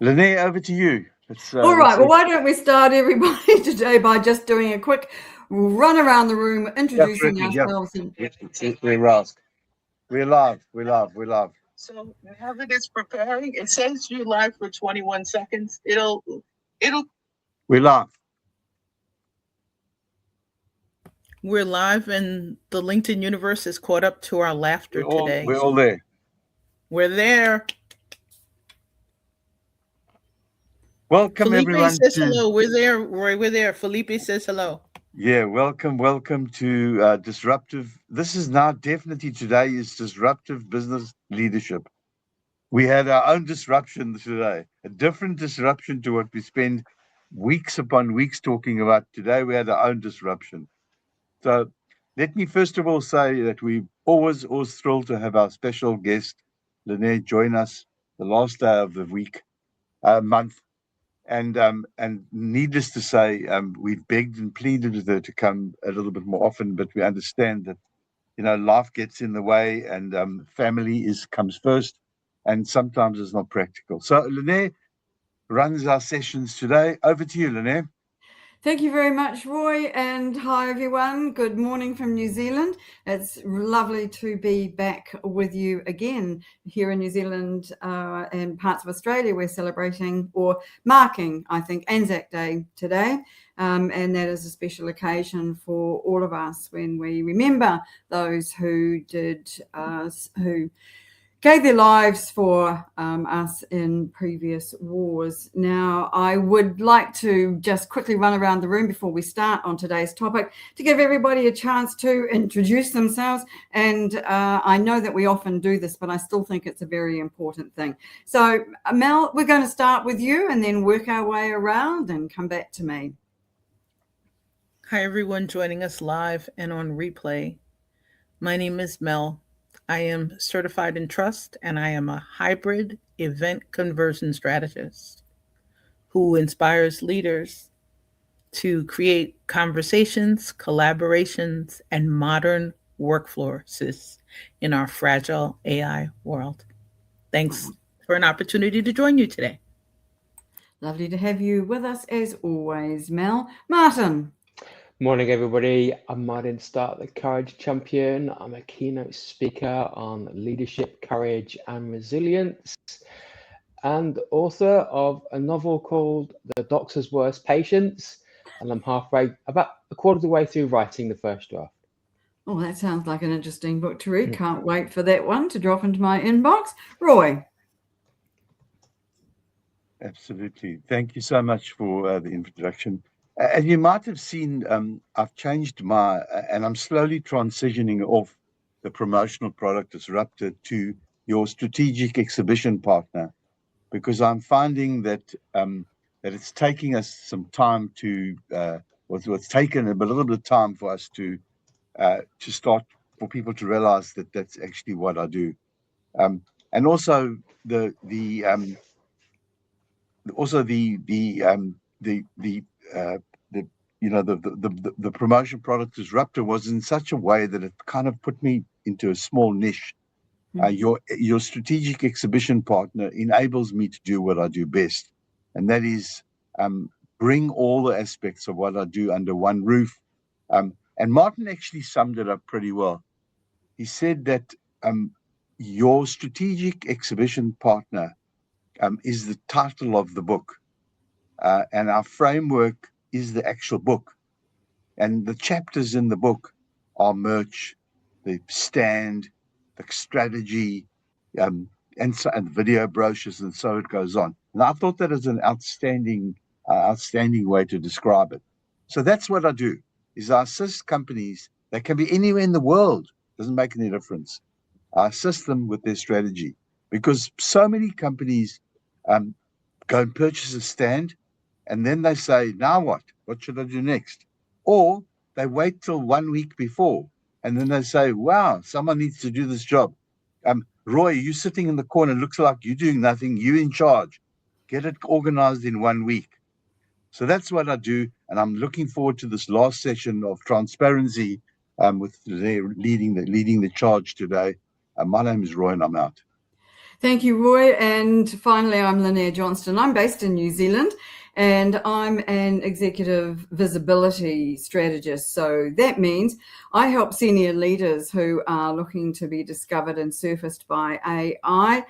Lynnaire, over to you. All right. Well, why don't we start everybody today by just doing a quick run around the room, introducing ourselves. We're live. So now that it's preparing, it says you're live for 21 seconds. We're live. We're live, and the LinkedIn universe is caught up to our laughter today. We're all there. We're there. Welcome, Felipe everyone. Says hello. We're there, Roy. We're there. Felipe says hello. Yeah, welcome to Disruptive. This is now definitely today is Disruptive Business Leadership. We had our own disruption today, a different disruption to what we spend weeks upon weeks talking about. Today we had our own disruption. So let me first of all say that we're always thrilled to have our special guest, Lynnaire, join us the last day of the month. And needless to say, we've begged and pleaded with her to come a little bit more often, but we understand that, life gets in the way, and family comes first, and sometimes it's not practical. So Lynnaire runs our sessions today. Over to you, Lynnaire. Thank you very much, Roy, and hi everyone. Good morning from New Zealand. It's lovely to be back with you again here in New Zealand and parts of Australia. We're celebrating or marking, I think, Anzac Day today, and that is a special occasion for all of us when we remember those who gave their lives for us in previous wars. Now, I would like to just quickly run around the room before we start on today's topic to give everybody a chance to introduce themselves. And I know that we often do this, but I still think it's a very important thing. So, Mel, we're going to start with you and then work our way around and come back to me. Hi, everyone joining us live and on replay. My name is Mel. I am certified in trust, and I am a hybrid event conversion strategist who inspires leaders to create conversations, collaborations, and modern workflows in our fragile AI world. Thanks for an opportunity to join you today. Lovely to have you with us as always, Mel. Martin. Morning, everybody. I'm Martin Stark, the Courage Champion. I'm a keynote speaker on leadership, courage, and resilience, and author of a novel called The Doctor's Worst Patients. And I'm about a quarter of the way through writing the first draft. Oh, that sounds like an interesting book to read. Can't wait for that one to drop into my inbox. Roy. Absolutely. Thank you so much for the introduction. As you might have seen, I've changed and I'm slowly transitioning off the promotional product disruptor to your strategic exhibition partner, because I'm finding that it's taking us some time to, what's taken a little bit of time for us to start, for people to realize that that's actually what I do, and also the promotion product disruptor was in such a way that it kind of put me into a small niche. Your strategic exhibition partner enables me to do what I do best, and that is bring all the aspects of what I do under one roof. And Martin actually summed it up pretty well. He said that your strategic exhibition partner is the title of the book, and our framework is the actual book, and the chapters in the book are merch, the stand, the strategy, and video brochures, and so it goes on. And I thought that is an outstanding way to describe it. So that's what I do: is I assist companies that can be anywhere in the world, doesn't make any difference. I assist them with their strategy, because so many companies go and purchase a stand, and then they say, now what? What should I do next? Or they wait till 1 week before, and then they say, wow, someone needs to do this job. Roy, you're sitting in the corner, looks like you're doing nothing, you're in charge. Get it organized in 1 week. So that's what I do, and I'm looking forward to this last session of transparency with leading the charge today. My name is Roy, and I'm out. Thank you, Roy. And finally, I'm Lynnaire Johnston. I'm based in New Zealand, and I'm an executive visibility strategist. So that means I help senior leaders who are looking to be discovered and surfaced by AI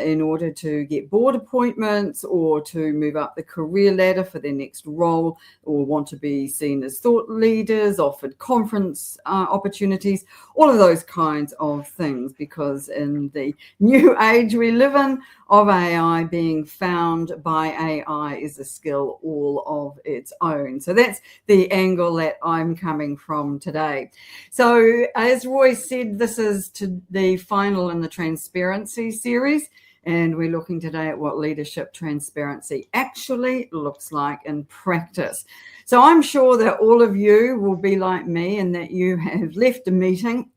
in order to get board appointments or to move up the career ladder for their next role, or want to be seen as thought leaders, offered conference opportunities, all of those kinds of things, because in the new age we live in of AI, being found by AI is a skill all of its own. So that's the angle that I'm coming from today. So as Roy said, this is the final in the transparency series, and we're looking today at what leadership transparency actually looks like in practice. So I'm sure that all of you will be like me, and that you have left a meeting,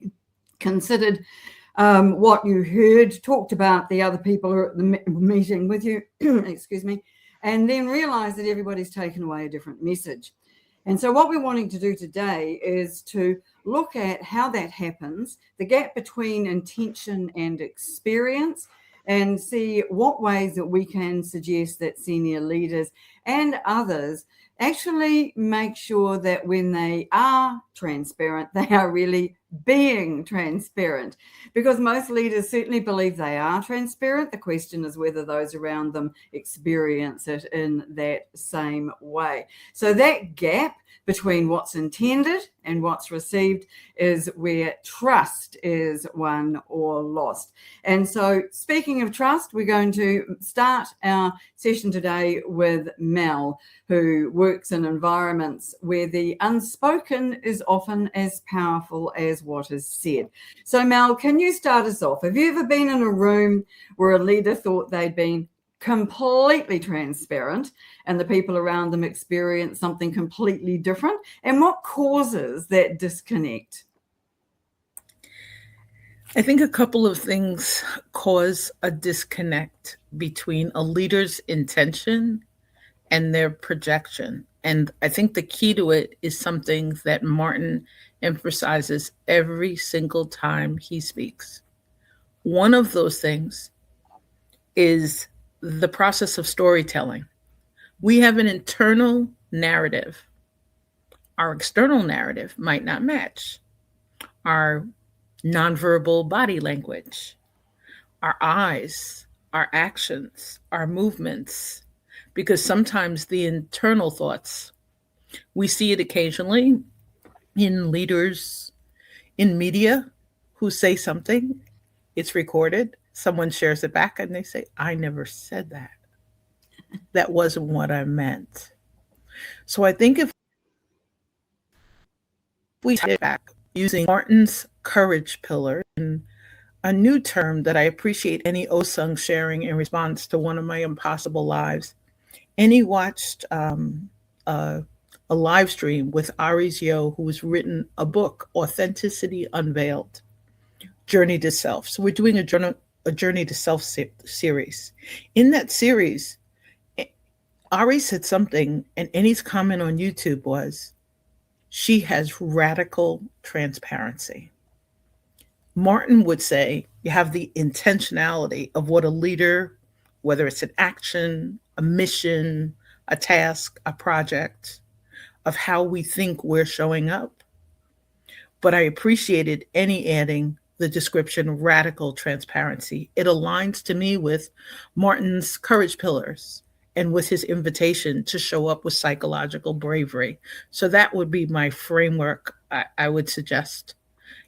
considered what you heard, talked about the other people who are at the meeting with you, excuse me, and then realize that everybody's taken away a different message. And so what we're wanting to do today is to look at how that happens, the gap between intention and experience, and see what ways that we can suggest that senior leaders and others actually make sure that when they are transparent, they are really being transparent, because most leaders certainly believe they are transparent. The question is whether those around them experience it in that same way. So that gap between what's intended and what's received is where trust is won or lost. And so speaking of trust, we're going to start our session today with Mel, who works in environments where the unspoken is often as powerful as what is said. So Mel, can you start us off? Have you ever been in a room where a leader thought they'd been completely transparent and the people around them experience something completely different? And what causes that disconnect? I think a couple of things cause a disconnect between a leader's intention and their projection. And I think the key to it is something that Martin emphasizes every single time he speaks. One of those things is the process of storytelling. We have an internal narrative. Our external narrative might not match. Our nonverbal body language, our eyes, our actions, our movements, because sometimes the internal thoughts, we see it occasionally in leaders, in media who say something, it's recorded, someone shares it back and they say, I never said that. That wasn't what I meant. So I think if we take it back using Martin's courage pillar, and a new term that I appreciate any OSUNG sharing in response to one of my impossible lives. Annie watched a live stream with Aries Yo, who has written a book, Authenticity Unveiled, Journey to Self. So we're doing a Journey to Self series. In that series, Ari said something, and Annie's comment on YouTube was, she has radical transparency. Martin would say, you have the intentionality of what a leader, whether it's an action, a mission, a task, a project, of how we think we're showing up. But I appreciated Annie adding the description radical transparency. It aligns to me with Martin's courage pillars and with his invitation to show up with psychological bravery. So that would be my framework I would suggest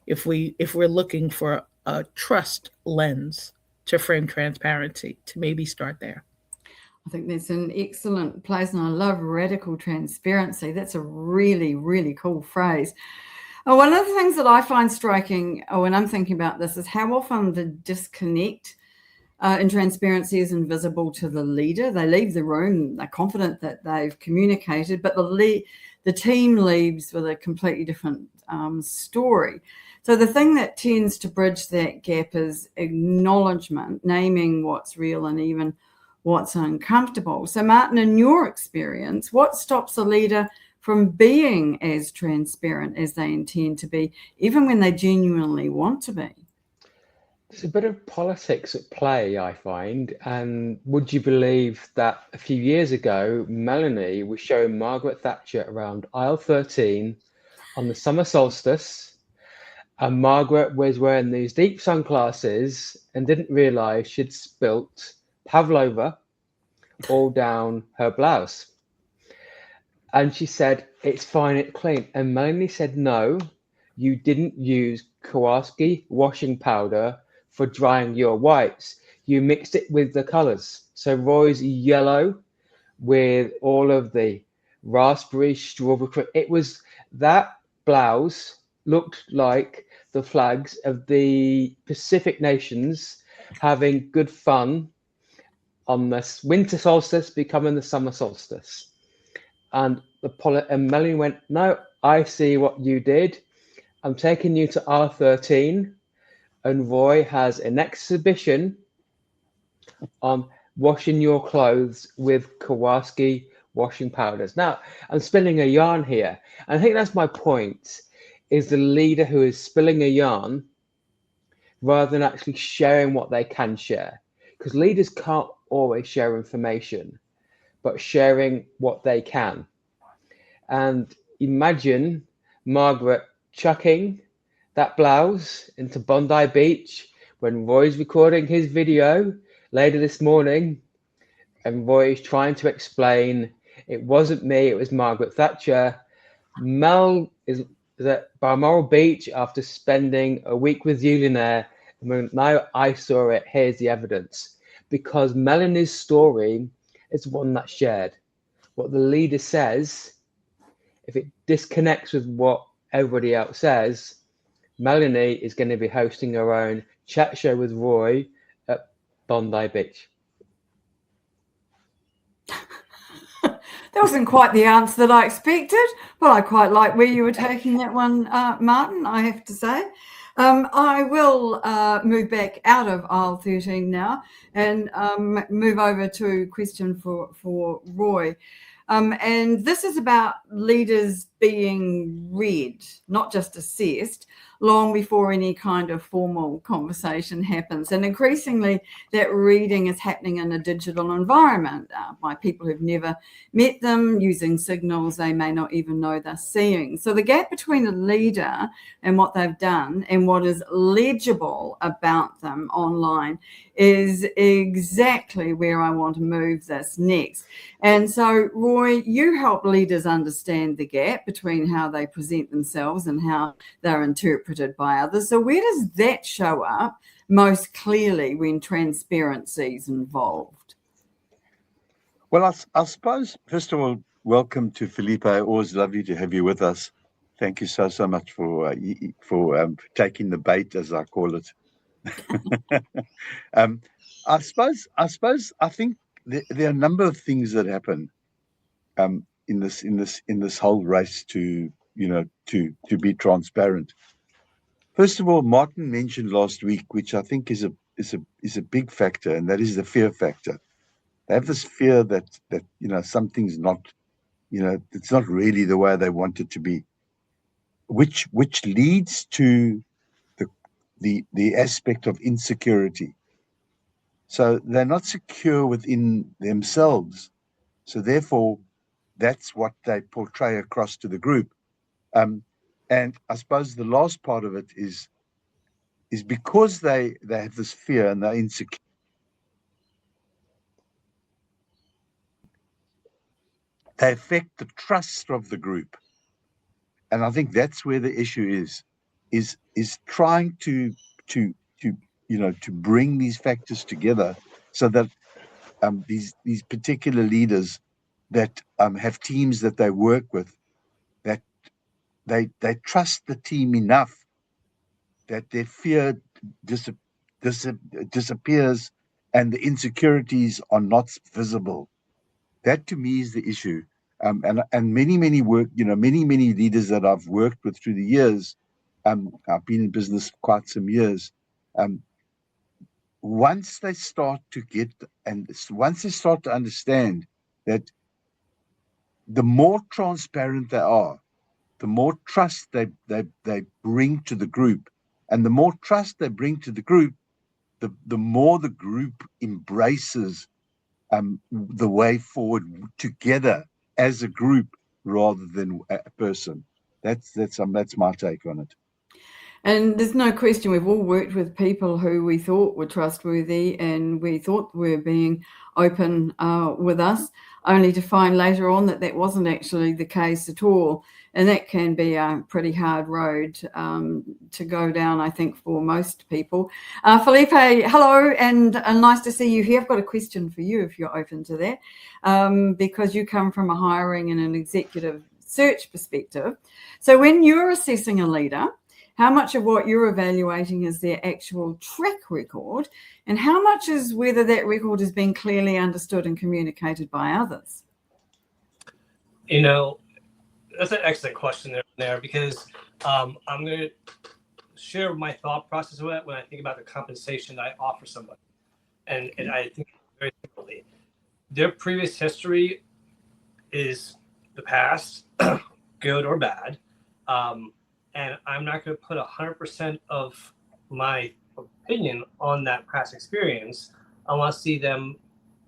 if we're looking for a trust lens to frame transparency, to maybe start there. I think that's an excellent place, and I love radical transparency. That's a really, really cool phrase. One of the things that I find striking when I'm thinking about this is how often the disconnect in transparency is invisible to the leader. They leave the room, they're confident that they've communicated, but the team leaves with a completely different story. So the thing that tends to bridge that gap is acknowledgement, naming what's real and even what's uncomfortable. So Martin, in your experience, what stops a leader from being as transparent as they intend to be, even when they genuinely want to be? There's a bit of politics at play, I find. And would you believe that a few years ago, Melanie was showing Margaret Thatcher around aisle 13 on the summer solstice, and Margaret was wearing these deep sunglasses and didn't realise she'd spilt pavlova all down her blouse. And she said, "It's fine, it's clean." And Melanie said, "No, you didn't use Kowarski washing powder for drying your whites. You mixed it with the colours. So Roy's yellow with all of the raspberry, strawberry. It was that blouse looked like the flags of the Pacific nations having good fun on this winter solstice becoming the summer solstice." And Melanie went, "No, I see what you did. I'm taking you to R13, and Roy has an exhibition on washing your clothes with Kowarski washing powders." Now, I'm spinning a yarn here. And I think that's my point, is the leader who is spilling a yarn rather than actually sharing what they can share. Because leaders can't always share information, but sharing what they can. And imagine Margaret chucking that blouse into Bondi Beach when Roy's recording his video later this morning, and Roy is trying to explain, "It wasn't me, it was Margaret Thatcher." Mel is at Balmoral Beach after spending a week with you, Lynnaire. Now I saw it, here's the evidence. Because Melanie's story is one that's shared. What the leader says, if it disconnects with what everybody else says, Melanie is going to be hosting her own chat show with Roy at Bondi Beach. That wasn't quite the answer that I expected, but I quite like where you were taking that one, Martin, I have to say. I will move back out of aisle 13 now and move over to a question for Roy. And this is about leaders being read, not just assessed, long before any kind of formal conversation happens. And increasingly, that reading is happening in a digital environment by people who've never met them, using signals they may not even know they're seeing. So the gap between a leader and what they've done and what is legible about them online is exactly where I want to move this next. And so, Roy, you help leaders understand the gap between how they present themselves and how they're interpreted by others. So where does that show up most clearly when transparency is involved? Well, I suppose, first of all, welcome to Felipe. Always lovely to have you with us. Thank you so much for taking the bait, as I call it. I think there are a number of things that happen in this whole race to be transparent. First of all, Martin mentioned last week, which I think is a big factor, and that is the fear factor. They have this fear that something's not, it's not really the way they want it to be, which leads to the aspect of insecurity. So they're not secure within themselves. So therefore, that's what they portray across to the group. And I suppose the last part of it is because they have this fear and they're insecure. They affect the trust of the group. And I think that's where the issue is trying to bring these factors together so that these particular leaders that have teams that they work with, that they trust the team enough that their fear disappears and the insecurities are not visible. That to me is the issue. And many leaders that I've worked with through the years, I've been in business for quite some years. Once they start to understand that the more transparent they are, the more trust they bring to the group, and the more trust they bring to the group, the more the group embraces the way forward together as a group rather than a person. That's my take on it. And there's no question we've all worked with people who we thought were trustworthy and we thought were being open with us, only to find later on that that wasn't actually the case at all. And that can be a pretty hard road to go down, I think, for most people. Felipe, hello, and nice to see you here. I've got a question for you if you're open to that, because you come from a hiring and an executive search perspective. So when you're assessing a leader, how much of what you're evaluating is their actual track record, and how much is whether that record has been clearly understood and communicated by others? You know, that's an excellent question there because I'm going to share my thought process with it when I think about the compensation that I offer somebody. And I think very simply, their previous history is the past, good or bad. And I'm not going to put 100% of my opinion on that past experience. I want to see them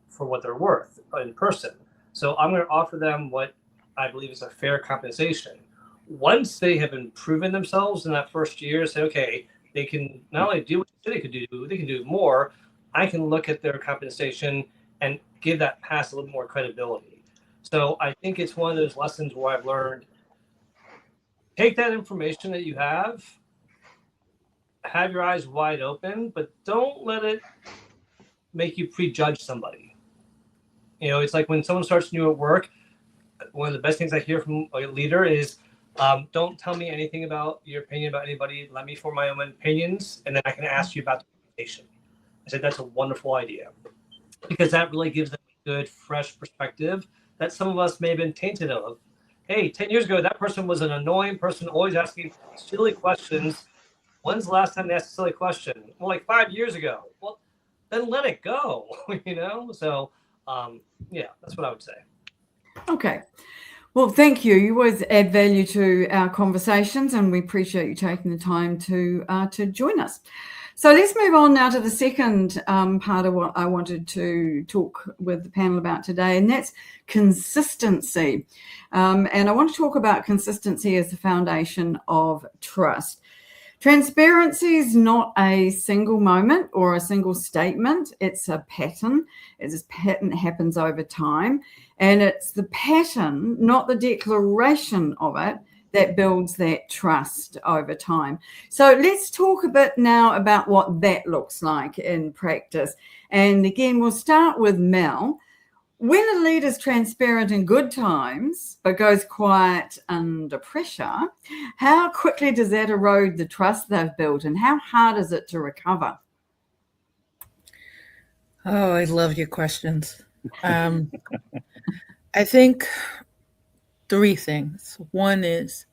for what they're worth in person. So I'm going to offer them what I believe is a fair compensation. Once they have been proven themselves in that first year, say, okay, they can not only do what they said they could do, they can do more. I can look at their compensation and give that past a little more credibility. So I think it's one of those lessons where I've learned, take that information that you have your eyes wide open, but don't let it make you prejudge somebody. You know, it's like when someone starts new at work, one of the best things I hear from a leader is, don't tell me anything about your opinion about anybody. Let me form my own opinions, and then I can ask you about the conversation. I said, that's a wonderful idea, because that really gives them a good, fresh perspective that some of us may have been tainted of. Hey, 10 years ago, that person was an annoying person, always asking silly questions. When's the last time they asked a silly question? Well, like 5 years ago. Well, then let it go, you know? So, yeah, that's what I would say. Okay. Well, thank you. You always add value to our conversations, and we appreciate you taking the time to join us. So let's move on now to the second part of what I wanted to talk with the panel about today, and that's consistency. And I want to talk about consistency as the foundation of trust. Transparency is not a single moment or a single statement. It's a pattern. It's a pattern that happens over time. And it's the pattern, not the declaration of it, that builds that trust over time. So let's talk a bit now about what that looks like in practice. And again, we'll start with Mel. When a leader's transparent in good times, but goes quiet under pressure, how quickly does that erode the trust they've built, and how hard is it to recover? Oh, I love your questions. I think three things. One is,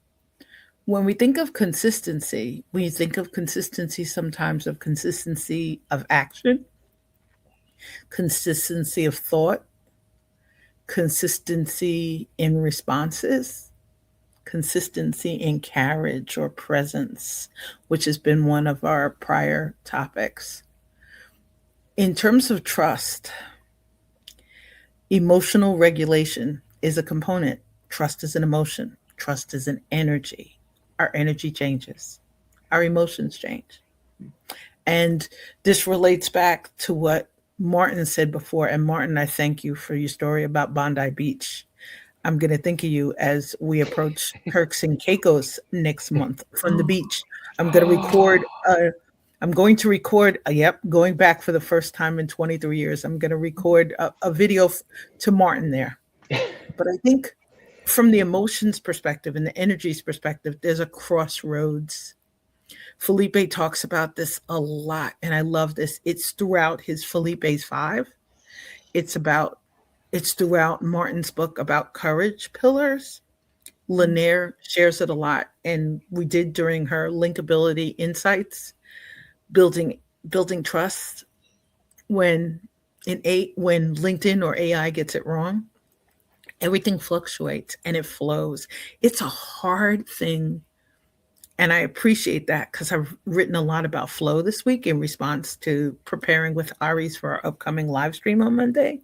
when we think of consistency, we think of consistency sometimes of consistency of action, consistency of thought, consistency in responses, consistency in carriage or presence, which has been one of our prior topics. In terms of trust, emotional regulation is a component. Trust is an emotion. Trust is an energy. Our energy changes. Our emotions change. And this relates back to what Martin said before. And Martin, I thank you for your story about Bondi Beach. I'm going to think of you as we approach Turks and Caicos next month from the beach. I'm going to record, going back for the first time in 23 years. I'm going to record a video to Martin there. But I think from the emotions perspective and the energies perspective, there's a crossroads. Felipe talks about this a lot, and I love this. It's throughout his Felipe's 5. It's throughout Martin's book about courage pillars. Lynnaire shares it a lot, and we did during her Linkability Insights, building trust. When LinkedIn or AI gets it wrong, everything fluctuates and it flows. It's a hard thing. And I appreciate that because I've written a lot about flow this week in response to preparing with Aries for our upcoming live stream on Monday.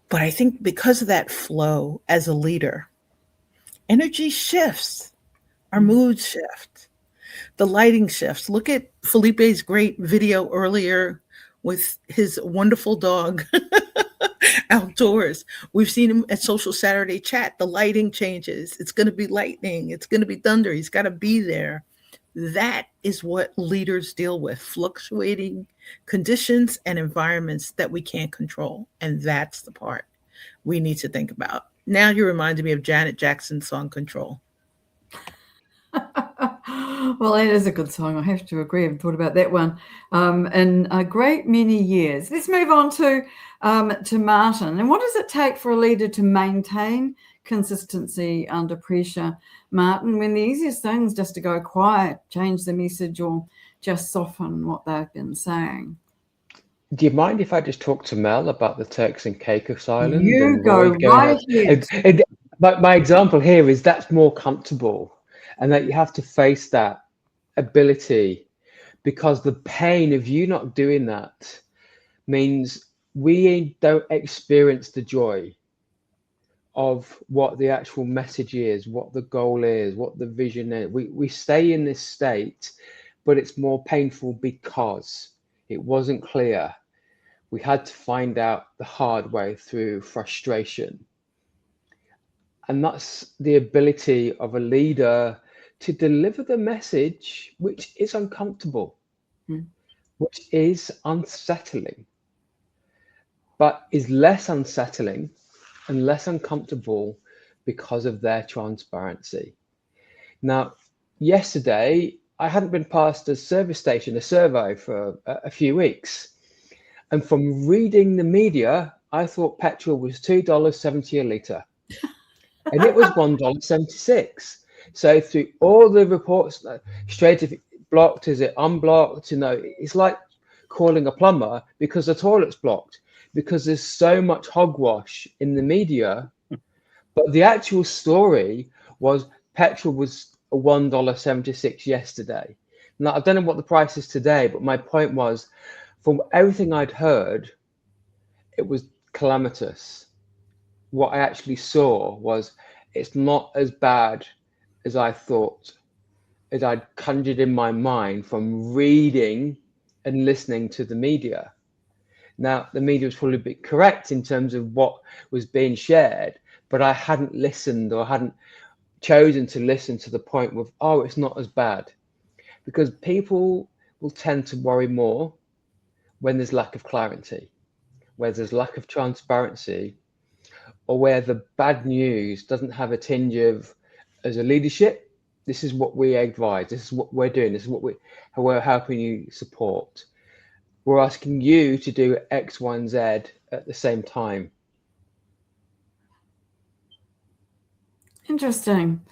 But I think because of that flow as a leader, energy shifts, our mood shift, the lighting shifts. Look at Felipe's great video earlier with his wonderful dog outdoors. We've seen him at Social Saturday Chat. The lighting changes. It's going to be lightning. It's going to be thunder. He's got to be there. That is what leaders deal with, fluctuating conditions and environments that we can't control. And that's the part we need to think about. Now you reminded me of Janet Jackson's song Control. Well, that is a good song. I have to agree. I've thought about that one in a great many years. Let's move on to Martin. And what does it take for a leader to maintain consistency under pressure, Martin, when the easiest thing is just to go quiet, change the message, or just soften what they've been saying? Do you mind if I just talk to Mel about the Turks and Caicos Islands? You go right ahead. My example here is that's more comfortable, and that you have to face that ability, because the pain of you not doing that means we don't experience the joy of what the actual message is, what the goal is, what the vision is. We stay in this state, but it's more painful because it wasn't clear. We had to find out the hard way through frustration. And that's the ability of a leader to deliver the message, which is uncomfortable, which is unsettling, but is less unsettling and less uncomfortable because of their transparency. Now, yesterday, I hadn't been past a service station, a servo, for a few weeks. And from reading the media, I thought petrol was $2.70 a litre. And it was $1.76. So through all the reports, straight if blocked, is it unblocked? You know, it's like calling a plumber because the toilet's blocked, because there's so much hogwash in the media. But the actual story was petrol was $1.76 yesterday. Now, I don't know what the price is today, but my point was, from everything I'd heard, it was calamitous. What I actually saw was it's not as bad as I thought, as I'd conjured in my mind from reading and listening to the media. Now, the media was probably a bit correct in terms of what was being shared, but I hadn't listened, or hadn't chosen to listen to the point of, oh, it's not as bad. Because people will tend to worry more when there's lack of clarity, where there's lack of transparency, or where the bad news doesn't have a tinge of, as a leadership, this is what we advise, this is what we're doing, this is what we're helping you support. We're asking you to do X, Y, and Z at the same time. Interesting.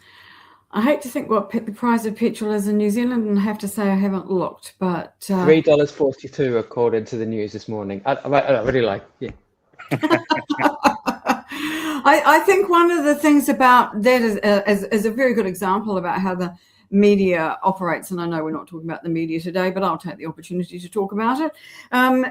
I hate to think what the price of petrol is in New Zealand, and I have to say I haven't looked, but $3.42 according to the news this morning. I really like, yeah. I think one of the things about that is a very good example about how the media operates, and I know we're not talking about the media today, but I'll take the opportunity to talk about it,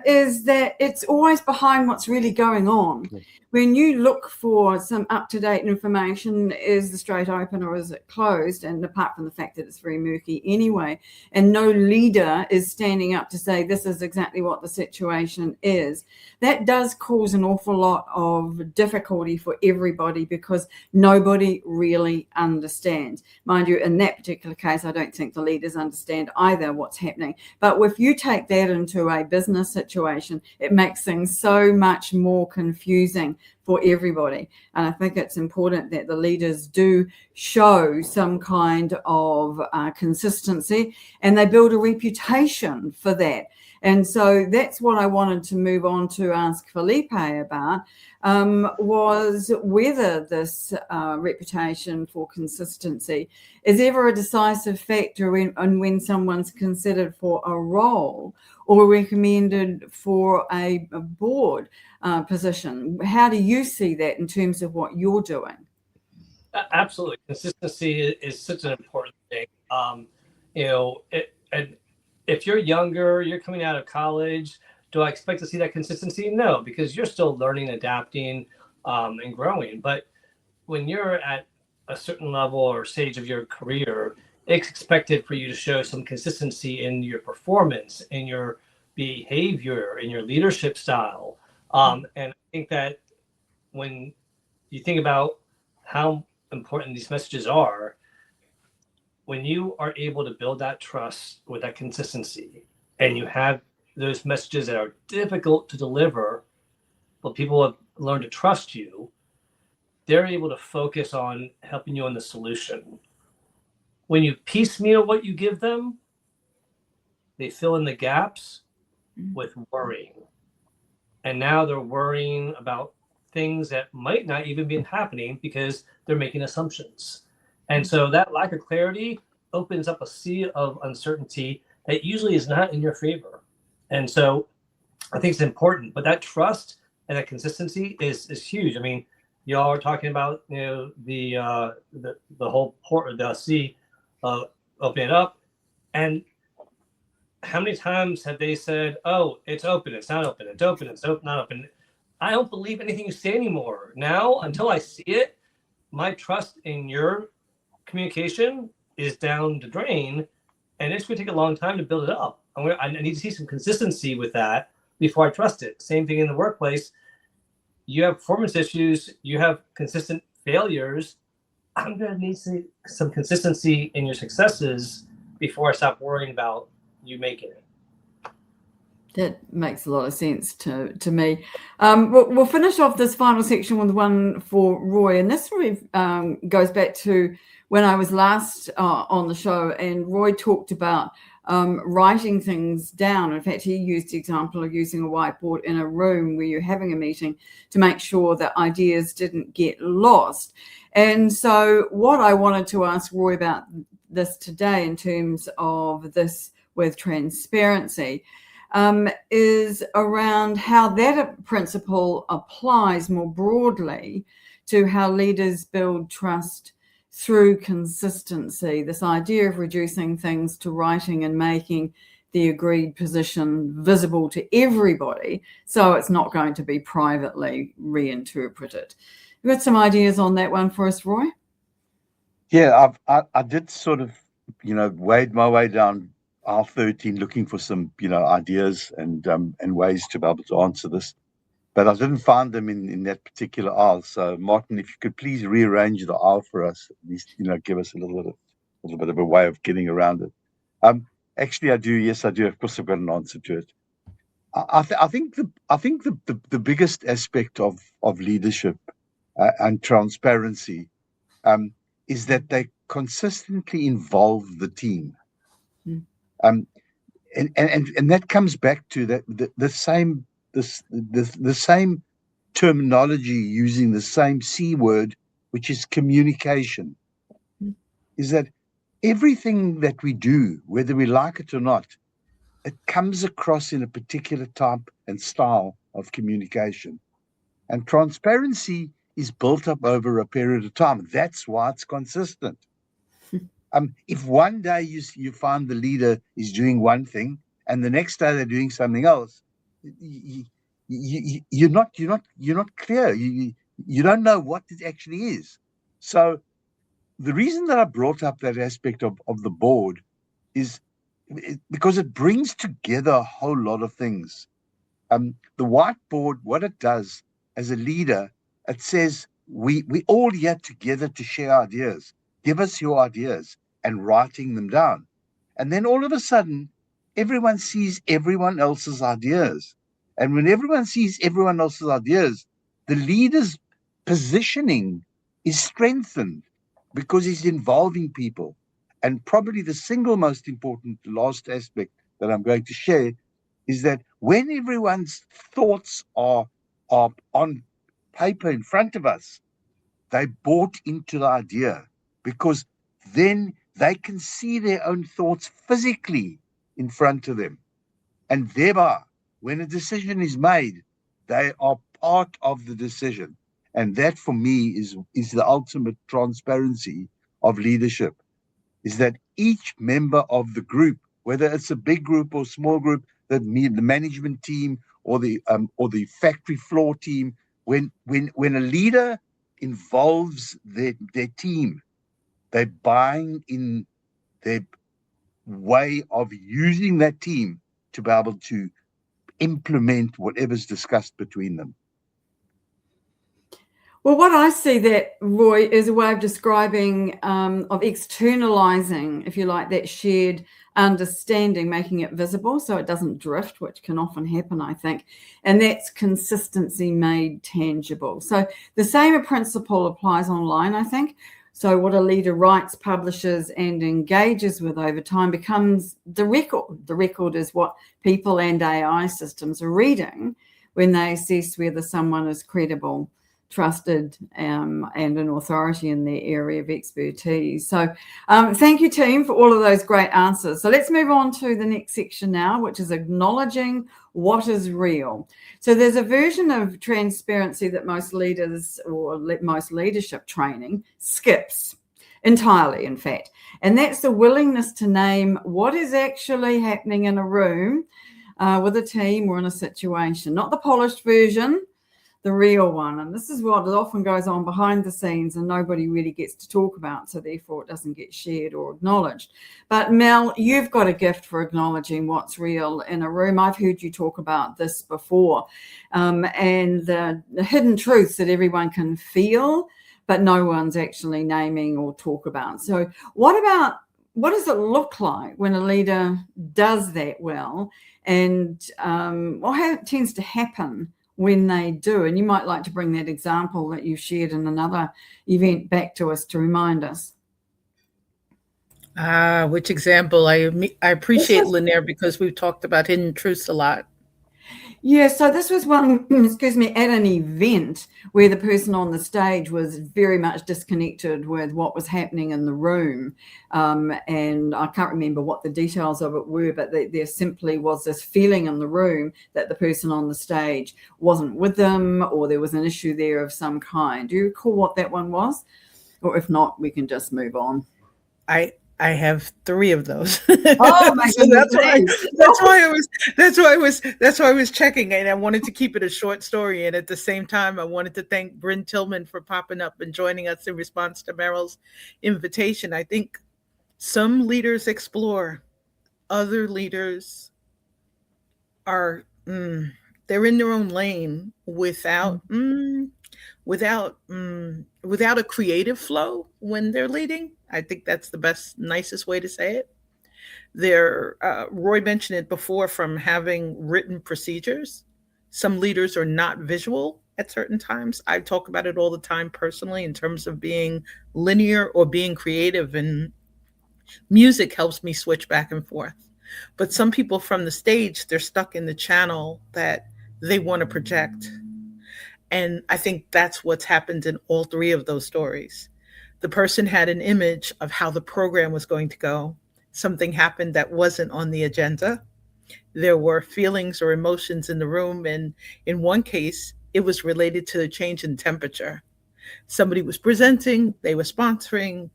is that it's always behind what's really going on. When you look for some up-to-date information, is the strait open or is it closed? And apart from the fact that it's very murky anyway, and no leader is standing up to say this is exactly what the situation is, that does cause an awful lot of difficulty for everybody, because nobody really understands. Mind you, in that particular case, I don't think the leaders understand either what's happening. But if you take that into a business situation, it makes things so much more confusing for everybody. And I think it's important that the leaders do show some kind of consistency, and they build a reputation for that. And so that's what I wanted to move on to ask Felipe about, was whether this reputation for consistency is ever a decisive factor when someone's considered for a role or recommended for a board position. How do you see that in terms of what you're doing? Absolutely. Consistency is such an important thing. And if you're younger, you're coming out of college, do I expect to see that consistency? No, because you're still learning, adapting, and growing. But when you're at a certain level or stage of your career, it's expected for you to show some consistency in your performance, in your behavior, in your leadership style. And I think that when you think about how important these messages are, when you are able to build that trust with that consistency, and you have those messages that are difficult to deliver, but people have learned to trust you, they're able to focus on helping you on the solution. When you piecemeal what you give them, they fill in the gaps with worrying. And now they're worrying about things that might not even be happening because they're making assumptions. And so that lack of clarity opens up a sea of uncertainty that usually is not in your favor. And so I think it's important, but that trust and that consistency is huge. I mean, y'all are talking about, the whole port, the sea, opening up. And how many times have they said, oh, it's open, it's not open, it's open, it's open, not open. I don't believe anything you say anymore. Now, until I see it, my trust in your communication is down the drain, and it's going to take a long time to build it up. I need to see some consistency with that before I trust it. Same thing in the workplace. You have performance issues, you have consistent failures. I'm going to need some consistency in your successes before I stop worrying about you making it. That makes a lot of sense to me. We'll finish off this final section with one for Roy, and this really goes back to when I was last on the show, and Roy talked about writing things down. In fact, he used the example of using a whiteboard in a room where you're having a meeting to make sure that ideas didn't get lost. And so what I wanted to ask Roy about this today in terms of this with transparency is around how that principle applies more broadly to how leaders build trust through consistency. This idea of reducing things to writing and making the agreed position visible to everybody, so it's not going to be privately reinterpreted. You got some ideas on that one for us, Roy? Yeah, I did sort of, wade my way down aisle 13 looking for some, ideas and ways to be able to answer this. But I didn't find them in that particular aisle. So, Martin, if you could please rearrange the aisle for us, at least, give us a little bit of a way of getting around it. Actually, I do. Yes, I do. Of course, I've got an answer to it. I think the biggest aspect of leadership and transparency is that they consistently involve the team. And that comes back to the same terminology, using the same C word, which is communication. Is that everything that we do, whether we like it or not, it comes across in a particular type and style of communication. And transparency is built up over a period of time. That's why it's consistent. If one day you find the leader is doing one thing and the next day they're doing something else, you're not clear. You don't know what it actually is. So the reason that I brought up that aspect of the board is because it brings together a whole lot of things. The whiteboard, what it does as a leader, it says we all here together to share ideas. Give us your ideas, and writing them down. And then all of a sudden, everyone sees everyone else's ideas. And when everyone sees everyone else's ideas, the leader's positioning is strengthened because he's involving people. And probably the single most important last aspect that I'm going to share is that when everyone's thoughts are on paper in front of us, they bought into the idea, because then they can see their own thoughts physically in front of them. And thereby, when a decision is made, they are part of the decision. And that, for me, is the ultimate transparency of leadership. is that each member of the group, whether it's a big group or small group, the management team or the factory floor team, when a leader involves their team, they're buying in their way of using that team to be able to implement whatever's discussed between them. Well, what I see that, Roy, is a way of describing, of externalizing, if you like, that shared understanding, making it visible so it doesn't drift, which can often happen, I think. And that's consistency made tangible. So the same principle applies online, I think. So what a leader writes, publishes, and engages with over time becomes the record. The record is what people and AI systems are reading when they assess whether someone is credible, trusted, and an authority in their area of expertise. So thank you, team, for all of those great answers. So let's move on to the next section now, which is acknowledging what is real. So there's a version of transparency that most leaders or most leadership training skips entirely, in fact, and that's the willingness to name what is actually happening in a room with a team or in a situation, not the polished version, the real one. And this is what often goes on behind the scenes and nobody really gets to talk about, so therefore it doesn't get shared or acknowledged. But Mel, you've got a gift for acknowledging what's real in a room. I've heard you talk about this before, and the hidden truths that everyone can feel, but no one's actually naming or talk about. So what does it look like when a leader does that well, and what tends to happen when they do? And you might like to bring that example that you shared in another event back to us to remind us. Which example? I appreciate Lynnaire because we've talked about hidden truths a lot. Yeah, so this was one, excuse me, at an event where the person on the stage was very much disconnected with what was happening in the room. And I can't remember what the details of it were, but there simply was this feeling in the room that the person on the stage wasn't with them, or there was an issue there of some kind. Do you recall what that one was? Or if not, we can just move on. I have 3 of those. Oh my So goodness. that's why I was checking, and I wanted to keep it a short story. And at the same time, I wanted to thank Bryn Tillman for popping up and joining us in response to Meryl's invitation. I think some leaders explore, other leaders are they're in their own lane without a creative flow when they're leading. I think that's the nicest way to say it. Roy mentioned it before, from having written procedures. Some leaders are not visual at certain times. I talk about it all the time personally in terms of being linear or being creative, and music helps me switch back and forth. But some people from the stage, they're stuck in the channel that they want to project. And I think that's what's happened in all 3 of those stories. The person had an image of how the program was going to go. Something happened that wasn't on the agenda. There were feelings or emotions in the room. And in one case, it was related to the change in temperature. Somebody was presenting, they were sponsoring,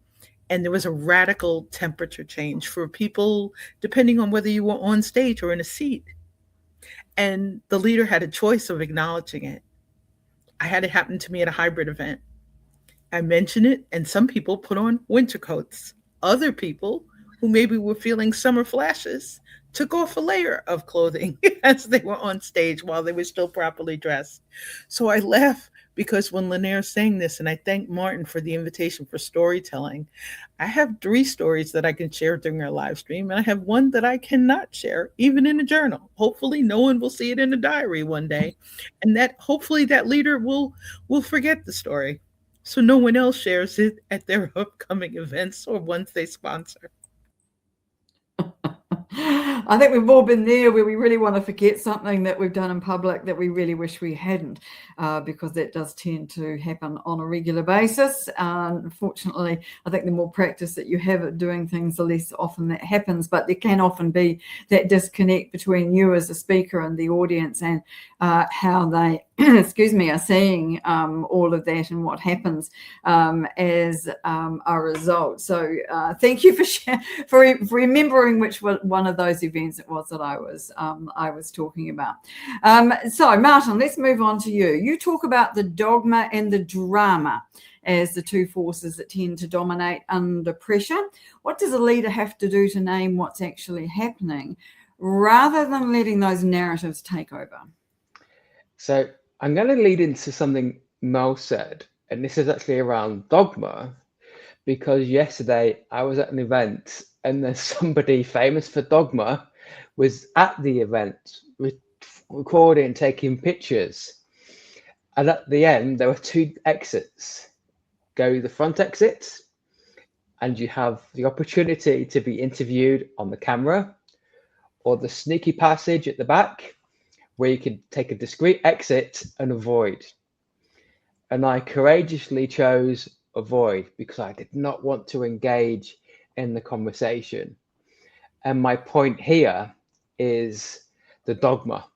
and there was a radical temperature change for people, depending on whether you were on stage or in a seat. And the leader had a choice of acknowledging it. I had it happen to me at a hybrid event. I mentioned it, and some people put on winter coats. Other people, who maybe were feeling summer flashes, took off a layer of clothing as they were on stage while they were still properly dressed. So I laugh because when Lynnaire's saying this, and I thank Martin for the invitation for storytelling, I have 3 stories that I can share during our live stream, and I have one that I cannot share, even in a journal. Hopefully no one will see it in a diary one day, and that hopefully that leader will forget the story, so no one else shares it at their upcoming events or ones they sponsor. I think we've all been there where we really want to forget something that we've done in public that we really wish we hadn't, because that does tend to happen on a regular basis. Unfortunately, I think the more practice that you have at doing things, the less often that happens, but there can often be that disconnect between you as a speaker and the audience, and how they are seeing all of that and what happens as a result. So thank you for remembering which one of those events it was that I was talking about. So Martin, let's move on to you. You talk about the dogma and the drama as the two forces that tend to dominate under pressure. What does a leader have to do to name what's actually happening rather than letting those narratives take over? So I'm going to lead into something Mel said, and this is actually around dogma, because yesterday I was at an event and there's somebody famous for dogma was at the event recording, taking pictures. And at the end, there were two exits. Go the front exit, and you have the opportunity to be interviewed on the camera, or the sneaky passage at the back, where you could take a discreet exit and avoid. And I courageously chose avoid because I did not want to engage in the conversation. And my point here is the dogma.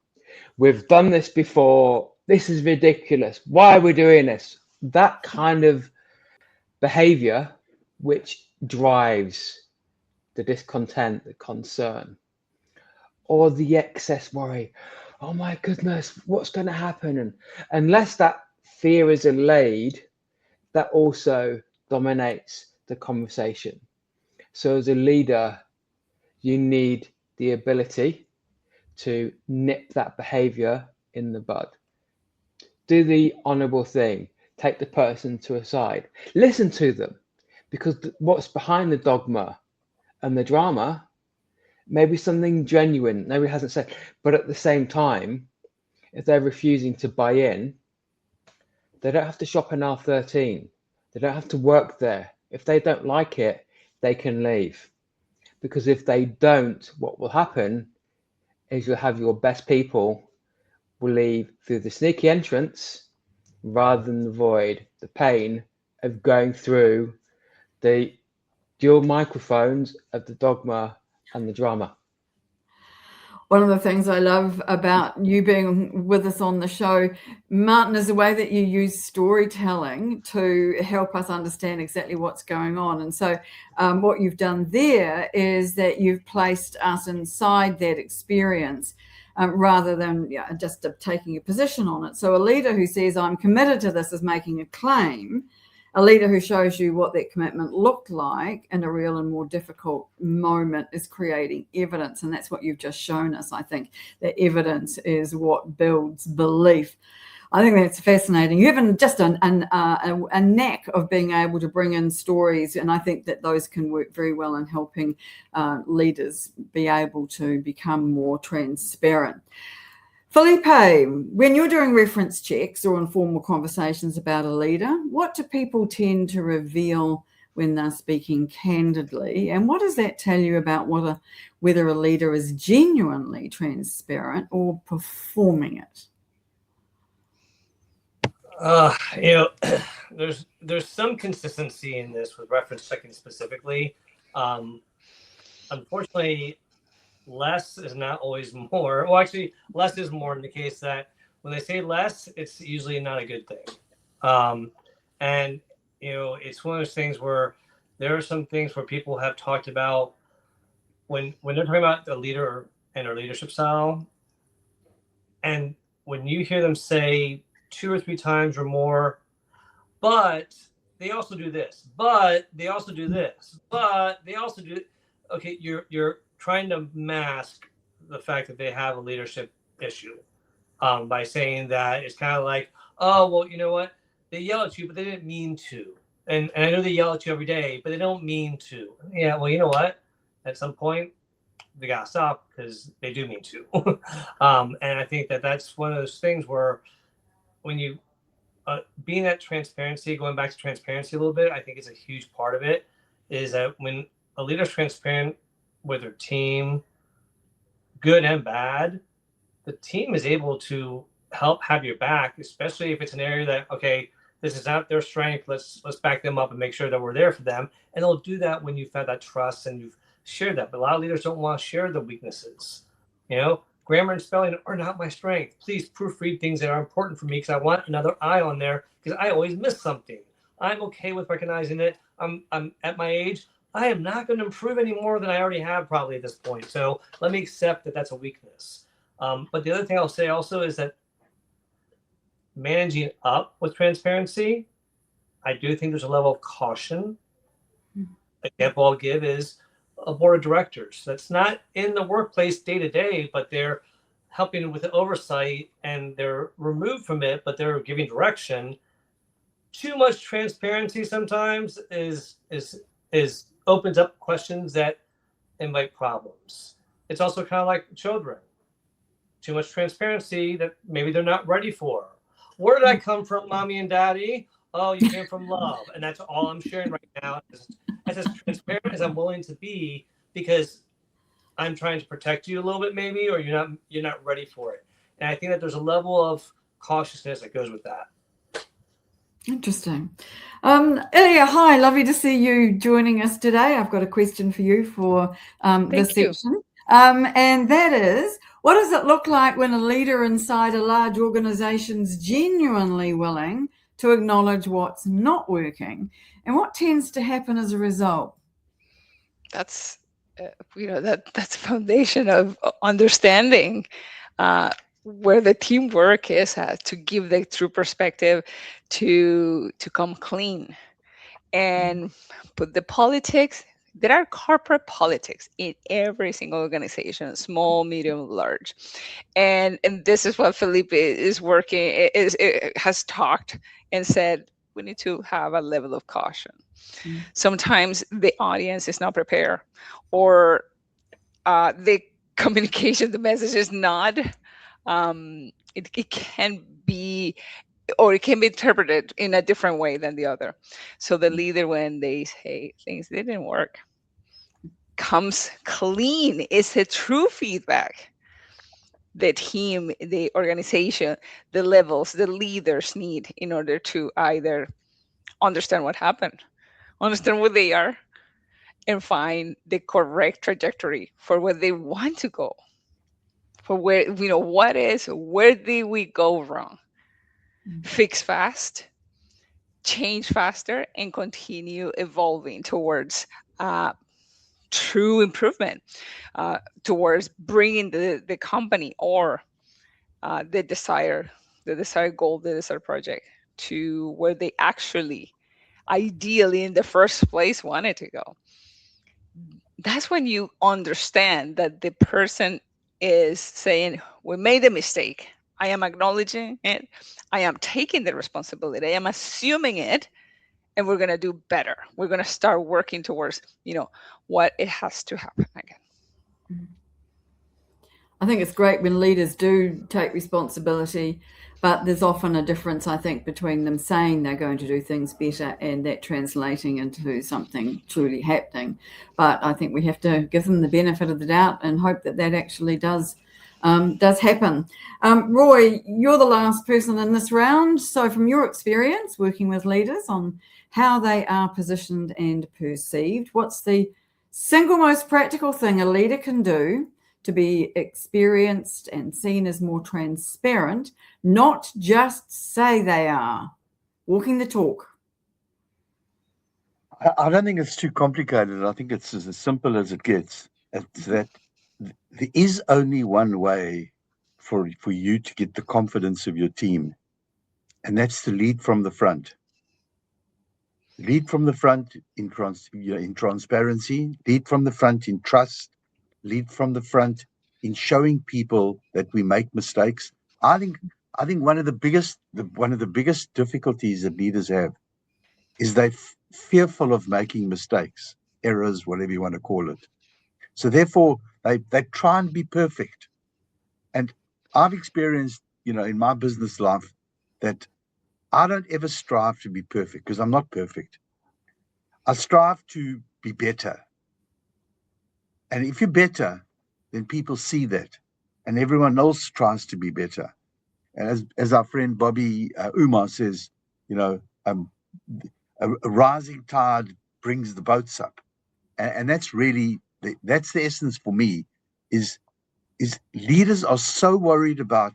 We've done this before. This is ridiculous. Why are we doing this? That kind of behavior which drives the discontent, the concern, or the excess worry. Oh my goodness, what's going to happen? And unless that fear is allayed, that also dominates the conversation. So as a leader, you need the ability to nip that behavior in the bud. Do the honorable thing. Take the person to a side. Listen to them, because what's behind the dogma and the drama maybe something genuine nobody hasn't said. But at the same time, if they're refusing to buy in, they don't have to shop in R13. They don't have to work there. If they don't like it, they can leave. Because if they don't, what will happen is you'll have your best people will leave through the sneaky entrance rather than the void, the pain of going through the dual microphones of the dogma and the drama. One of the things I love about you being with us on the show, Martin, is the way that you use storytelling to help us understand exactly what's going on. And so what you've done there is that you've placed us inside that experience rather than just taking a position on it. So a leader who says, I'm committed to this, is making a claim. A leader who shows you what that commitment looked like in a real and more difficult moment is creating evidence. And that's what you've just shown us. I think that evidence is what builds belief. I think that's fascinating. You have just a knack of being able to bring in stories. And I think that those can work very well in helping leaders be able to become more transparent. Felipe, when you're doing reference checks or informal conversations about a leader, what do people tend to reveal when they're speaking candidly? And what does that tell you about whether a leader is genuinely transparent or performing it? There's some consistency in this with reference checking specifically. Unfortunately, less is not always more. Well, actually, less is more in the case that when they say less, it's usually not a good thing. And, it's one of those things where there are some things where people have talked about when they're talking about the leader and their leadership style. And when you hear them say 2 or 3 times or more, but they also do this, but they also do this, but they also do, okay, you're trying to mask the fact that they have a leadership issue by saying that it's kind of like, oh, well, you know what? They yell at you, but they didn't mean to. And I know they yell at you every day, but they don't mean to. Yeah, well, you know what? At some point, they got to stop because they do mean to. And I think that that's one of those things where when you, being that transparency, going back to transparency a little bit, I think is a huge part of it, is that when a leader's transparent with their team, good and bad, the team is able to help have your back, especially if it's an area that, okay, this is not their strength. Let's back them up and make sure that we're there for them. And they'll do that when you've had that trust and you've shared that. But a lot of leaders don't want to share the weaknesses. Grammar and spelling are not my strength. Please proofread things that are important for me because I want another eye on there because I always miss something. I'm okay with recognizing it. I'm at my age. I am not going to improve any more than I already have probably at this point. So let me accept that that's a weakness. But the other thing I'll say also is that managing up with transparency, I do think there's a level of caution. Example I'll give is a board of directors that's not in the workplace day to day, but they're helping with the oversight and they're removed from it, but they're giving direction. Too much transparency sometimes is opens up questions that invite problems. It's also kind of like children. Too much transparency that maybe they're not ready for. Where did I come from, mommy and daddy? Oh, you came from love. And that's all I'm sharing right now. As transparent as I'm willing to be, because I'm trying to protect you a little bit maybe, or you're not ready for it. And I think that there's a level of cautiousness that goes with that. Interesting. Ilia, hi, lovely to see you joining us today. I've got a question for you for this section. And that is, what does it look like when a leader inside a large organization is genuinely willing to acknowledge what's not working? And what tends to happen as a result? That's, that's foundation of understanding where the teamwork is at, to give the true perspective, to come clean and put the politics. There are corporate politics in every single organization, small, medium, large. And this is what Felipe is working, has talked and said, we need to have a level of caution. Sometimes the audience is not prepared, or the communication, the message is not, it can be, or it can be interpreted in a different way than the other. So the leader, when they say things didn't work, comes clean. It's a true feedback. The team, the organization, the levels, the leaders need in order to either understand what happened, understand where they are, and find the correct trajectory for where they want to go. For where, where did we go wrong? Fix fast, change faster, and continue evolving towards true improvement, towards bringing the company or the desired goal, the desired project to where they actually, ideally in the first place, wanted to go. That's when you understand that the person is saying, we made a mistake. I am acknowledging it. I am taking the responsibility. I am assuming it. And we're going to do better. We're going to start working towards, what it has to happen again. I think it's great when leaders do take responsibility, but there's often a difference, I think, between them saying they're going to do things better and that translating into something truly happening. But I think we have to give them the benefit of the doubt and hope that actually does happen. Roy, you're the last person in this round. So from your experience working with leaders on how they are positioned and perceived, what's the single most practical thing a leader can do to be experienced and seen as more transparent, not just say they are? Walking the talk. I don't think it's too complicated. I think it's as simple as it gets. It's that there is only one way for you to get the confidence of your team, and that's to lead from the front. Lead from the front in transparency, lead from the front in trust, lead from the front in showing people that we make mistakes. I think one of the biggest difficulties that leaders have is they're fearful of making mistakes, errors, whatever you want to call it. So therefore, they try and be perfect. And I've experienced, in my business life, that I don't ever strive to be perfect because I'm not perfect. I strive to be better. And if you're better, then people see that, and everyone else tries to be better. And as our friend Bobby Umar says, a rising tide brings the boats up, and that's really that's the essence for me. Is leaders are so worried about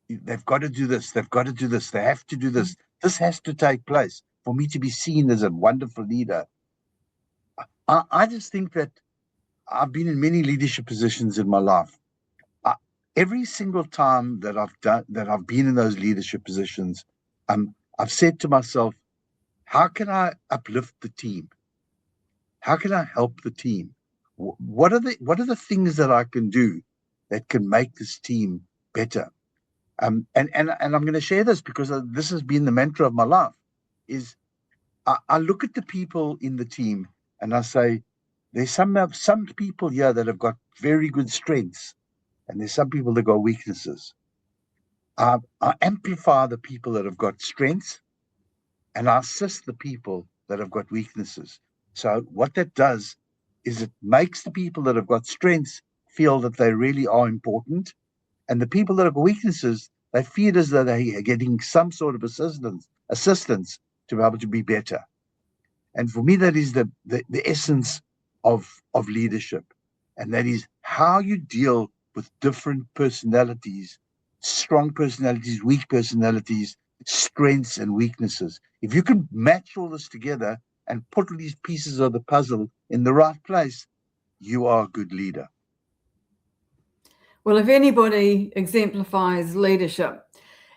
they've got to do this, they've got to do this, they have to do this. This has to take place for me to be seen as a wonderful leader. I just think that I've been in many leadership positions in my life. Every single time that I've been in those leadership positions, I've said to myself, how can I uplift the team? How can I help the team? What are the things that I can do that can make this team better? And I'm going to share this because this has been the mantra of my life. Is I look at the people in the team and I say, there's some people here that have got very good strengths, and there's some people that got weaknesses. I amplify the people that have got strengths, and I assist the people that have got weaknesses. So what that does is it makes the people that have got strengths feel that they really are important, and the people that have got weaknesses, they feel as though they are getting some sort of assistance to be able to be better. And for me, that is the essence of leadership, and that is how you deal with different personalities, strong personalities, weak personalities, strengths and weaknesses. If you can match all this together and put these pieces of the puzzle in the right place, you are a good leader. Well, if anybody exemplifies leadership,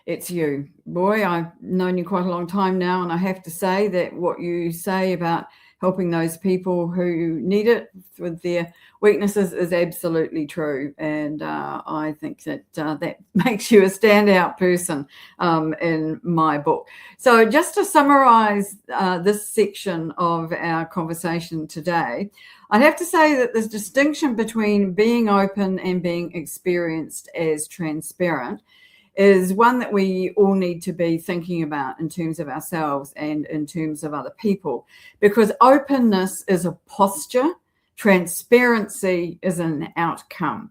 it's you. Boy, I've known you quite a long time now, and I have to say that what you say about helping those people who need it with their weaknesses is absolutely true. And I think that that makes you a standout person in my book. So just to summarize this section of our conversation today, I'd have to say that this distinction between being open and being experienced as transparent is one that we all need to be thinking about in terms of ourselves and in terms of other people, because openness is a posture, transparency is an outcome.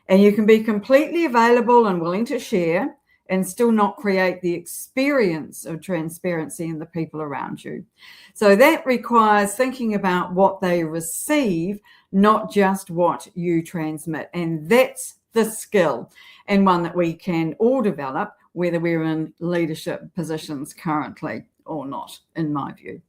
And you can be completely available and willing to share and still not create the experience of transparency in the people around you. So that requires thinking about what they receive, not just what you transmit. And that's the skill, and one that we can all develop, whether we're in leadership positions currently or not, in my view.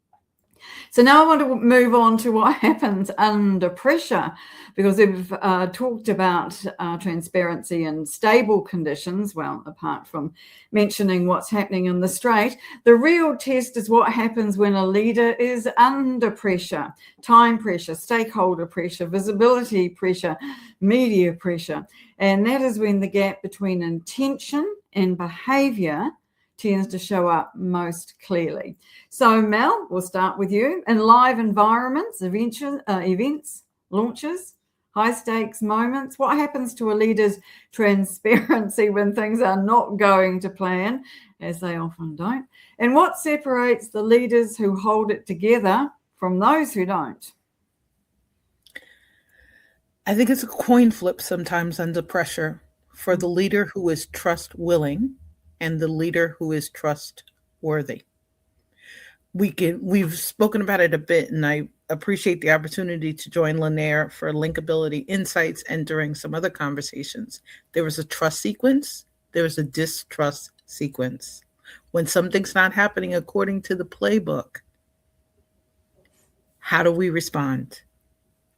So now I want to move on to what happens under pressure, because we've talked about transparency and stable conditions. Well, apart from mentioning what's happening in the straight, the real test is what happens when a leader is under pressure: time pressure, stakeholder pressure, visibility pressure, media pressure. And that is when the gap between intention and behavior tends to show up most clearly. So Mel, we'll start with you. In live environments, events, launches, high stakes moments, what happens to a leader's transparency when things are not going to plan, as they often don't? And what separates the leaders who hold it together from those who don't? I think it's a coin flip sometimes under pressure for the leader who is trust-willing and the leader who is trustworthy. We've spoken about it a bit, and I appreciate the opportunity to join Lynnaire for Linkability Insights and during some other conversations. There was a trust sequence, there was a distrust sequence. When something's not happening according to the playbook, how do we respond?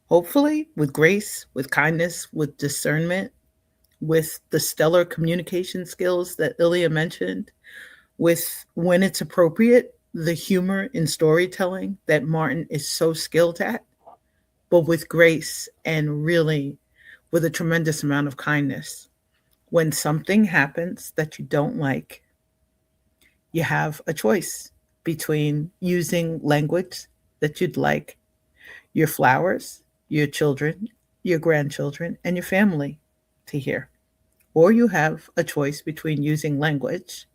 Hopefully with grace, with kindness, with discernment, with the stellar communication skills that Ilia mentioned, with, when it's appropriate, the humor in storytelling that Martin is so skilled at, but with grace and really with a tremendous amount of kindness. When something happens that you don't like, you have a choice between using language that you'd like your flowers, your children, your grandchildren, and your family to hear. Or you have a choice between using language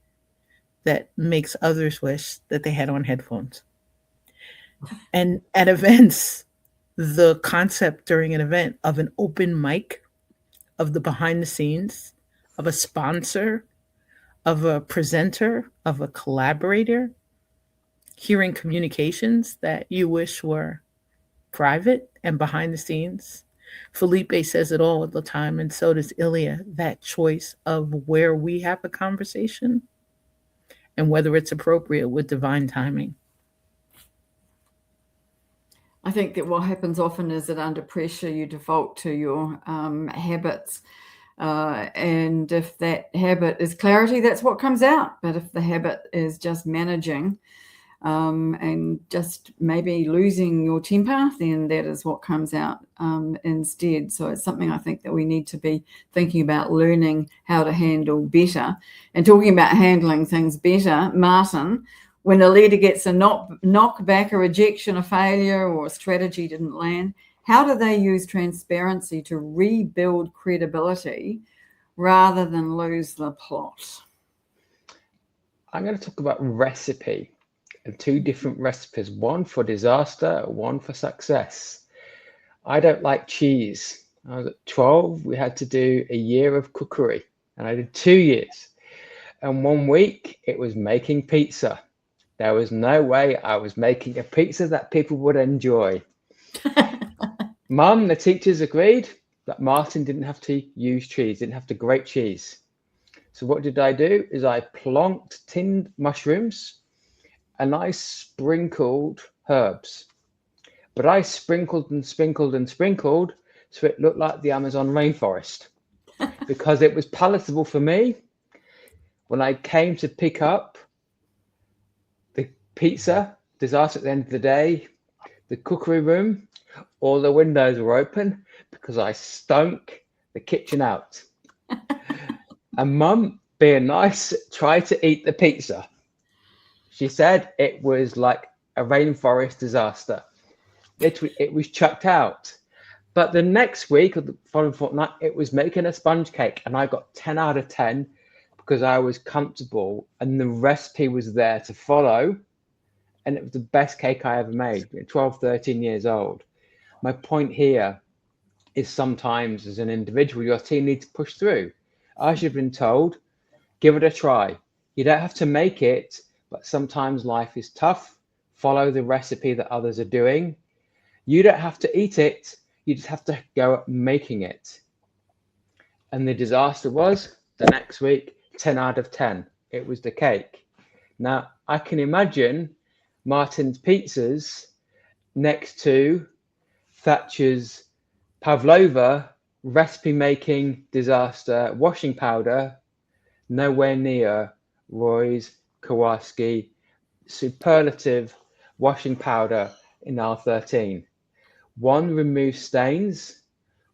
that makes others wish that they had on headphones. And at events, the concept during an event of an open mic of the behind the scenes, of a sponsor, of a presenter, of a collaborator, hearing communications that you wish were private and behind the scenes. Felipe says it all the time, and so does Ilia, that choice of where we have a conversation and whether it's appropriate with divine timing. I think that what happens often is that under pressure, you default to your habits. And if that habit is clarity, that's what comes out. But if the habit is just managing and just maybe losing your temper, then that is what comes out instead. So it's something I think that we need to be thinking about, learning how to handle better. And talking about handling things better, Martin, when a leader gets a knockback, a rejection, a failure, or a strategy didn't land, how do they use transparency to rebuild credibility rather than lose the plot? I'm going to talk about recipe, and two different recipes, one for disaster, one for success. I don't like cheese. I was at 12, we had to do a year of cookery, and I did 2 years. And 1 week it was making pizza. There was no way I was making a pizza that people would enjoy. Mum, the teachers agreed that Martin didn't have to use cheese, didn't have to grate cheese. So what did I do is I plonked tinned mushrooms and I sprinkled herbs. But I sprinkled and sprinkled and sprinkled so it looked like the Amazon rainforest because it was palatable for me. When I came to pick up the pizza, disaster at the end of the day, the cookery room, all the windows were open because I stunk the kitchen out. And Mum, being nice, tried to eat the pizza. She said it was like a rainforest disaster. It was chucked out. But the next week or the following fortnight, it was making a sponge cake, and I got 10 out of 10 because I was comfortable and the recipe was there to follow. And it was the best cake I ever made, 12, 13 years old. My point here is sometimes as an individual, your team needs to push through. I should have been told, give it a try. You don't have to make it, but sometimes life is tough. Follow the recipe that others are doing. You don't have to eat it. You just have to go at making it. And the disaster was the next week, 10 out of 10. It was the cake. Now, I can imagine Martin's pizzas next to Thatcher's pavlova recipe making disaster washing powder, nowhere near Roy's Kowarski superlative washing powder in R13. One removes stains,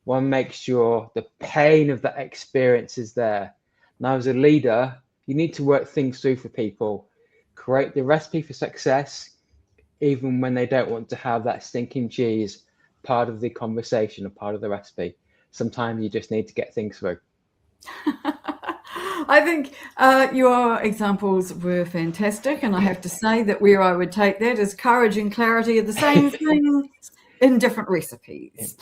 one makes sure the pain of that experience is there. Now, as a leader, you need to work things through for people, create the recipe for success, even when they don't want to have that stinking cheese part of the conversation or part of the recipe. Sometimes you just need to get things through. I think your examples were fantastic. And I have to say that where I would take that is courage and clarity are the same thing in different recipes.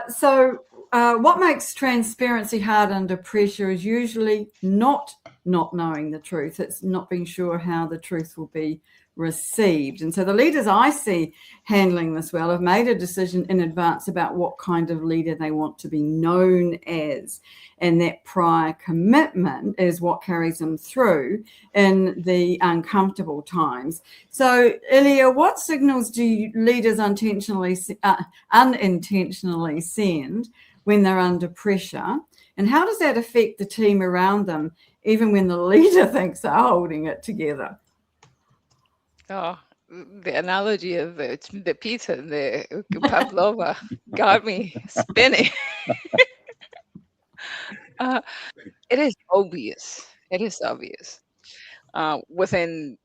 So what makes transparency hard under pressure is usually not knowing the truth. It's not being sure how the truth will be received. And so the leaders I see handling this well have made a decision in advance about what kind of leader they want to be known as. And that prior commitment is what carries them through in the uncomfortable times. So, Ilia, what signals do leaders unintentionally send when they're under pressure? And how does that affect the team around them, even when the leader thinks they're holding it together? Oh, the analogy of the pizza, the pavlova, got me spinning. It is obvious. It is obvious within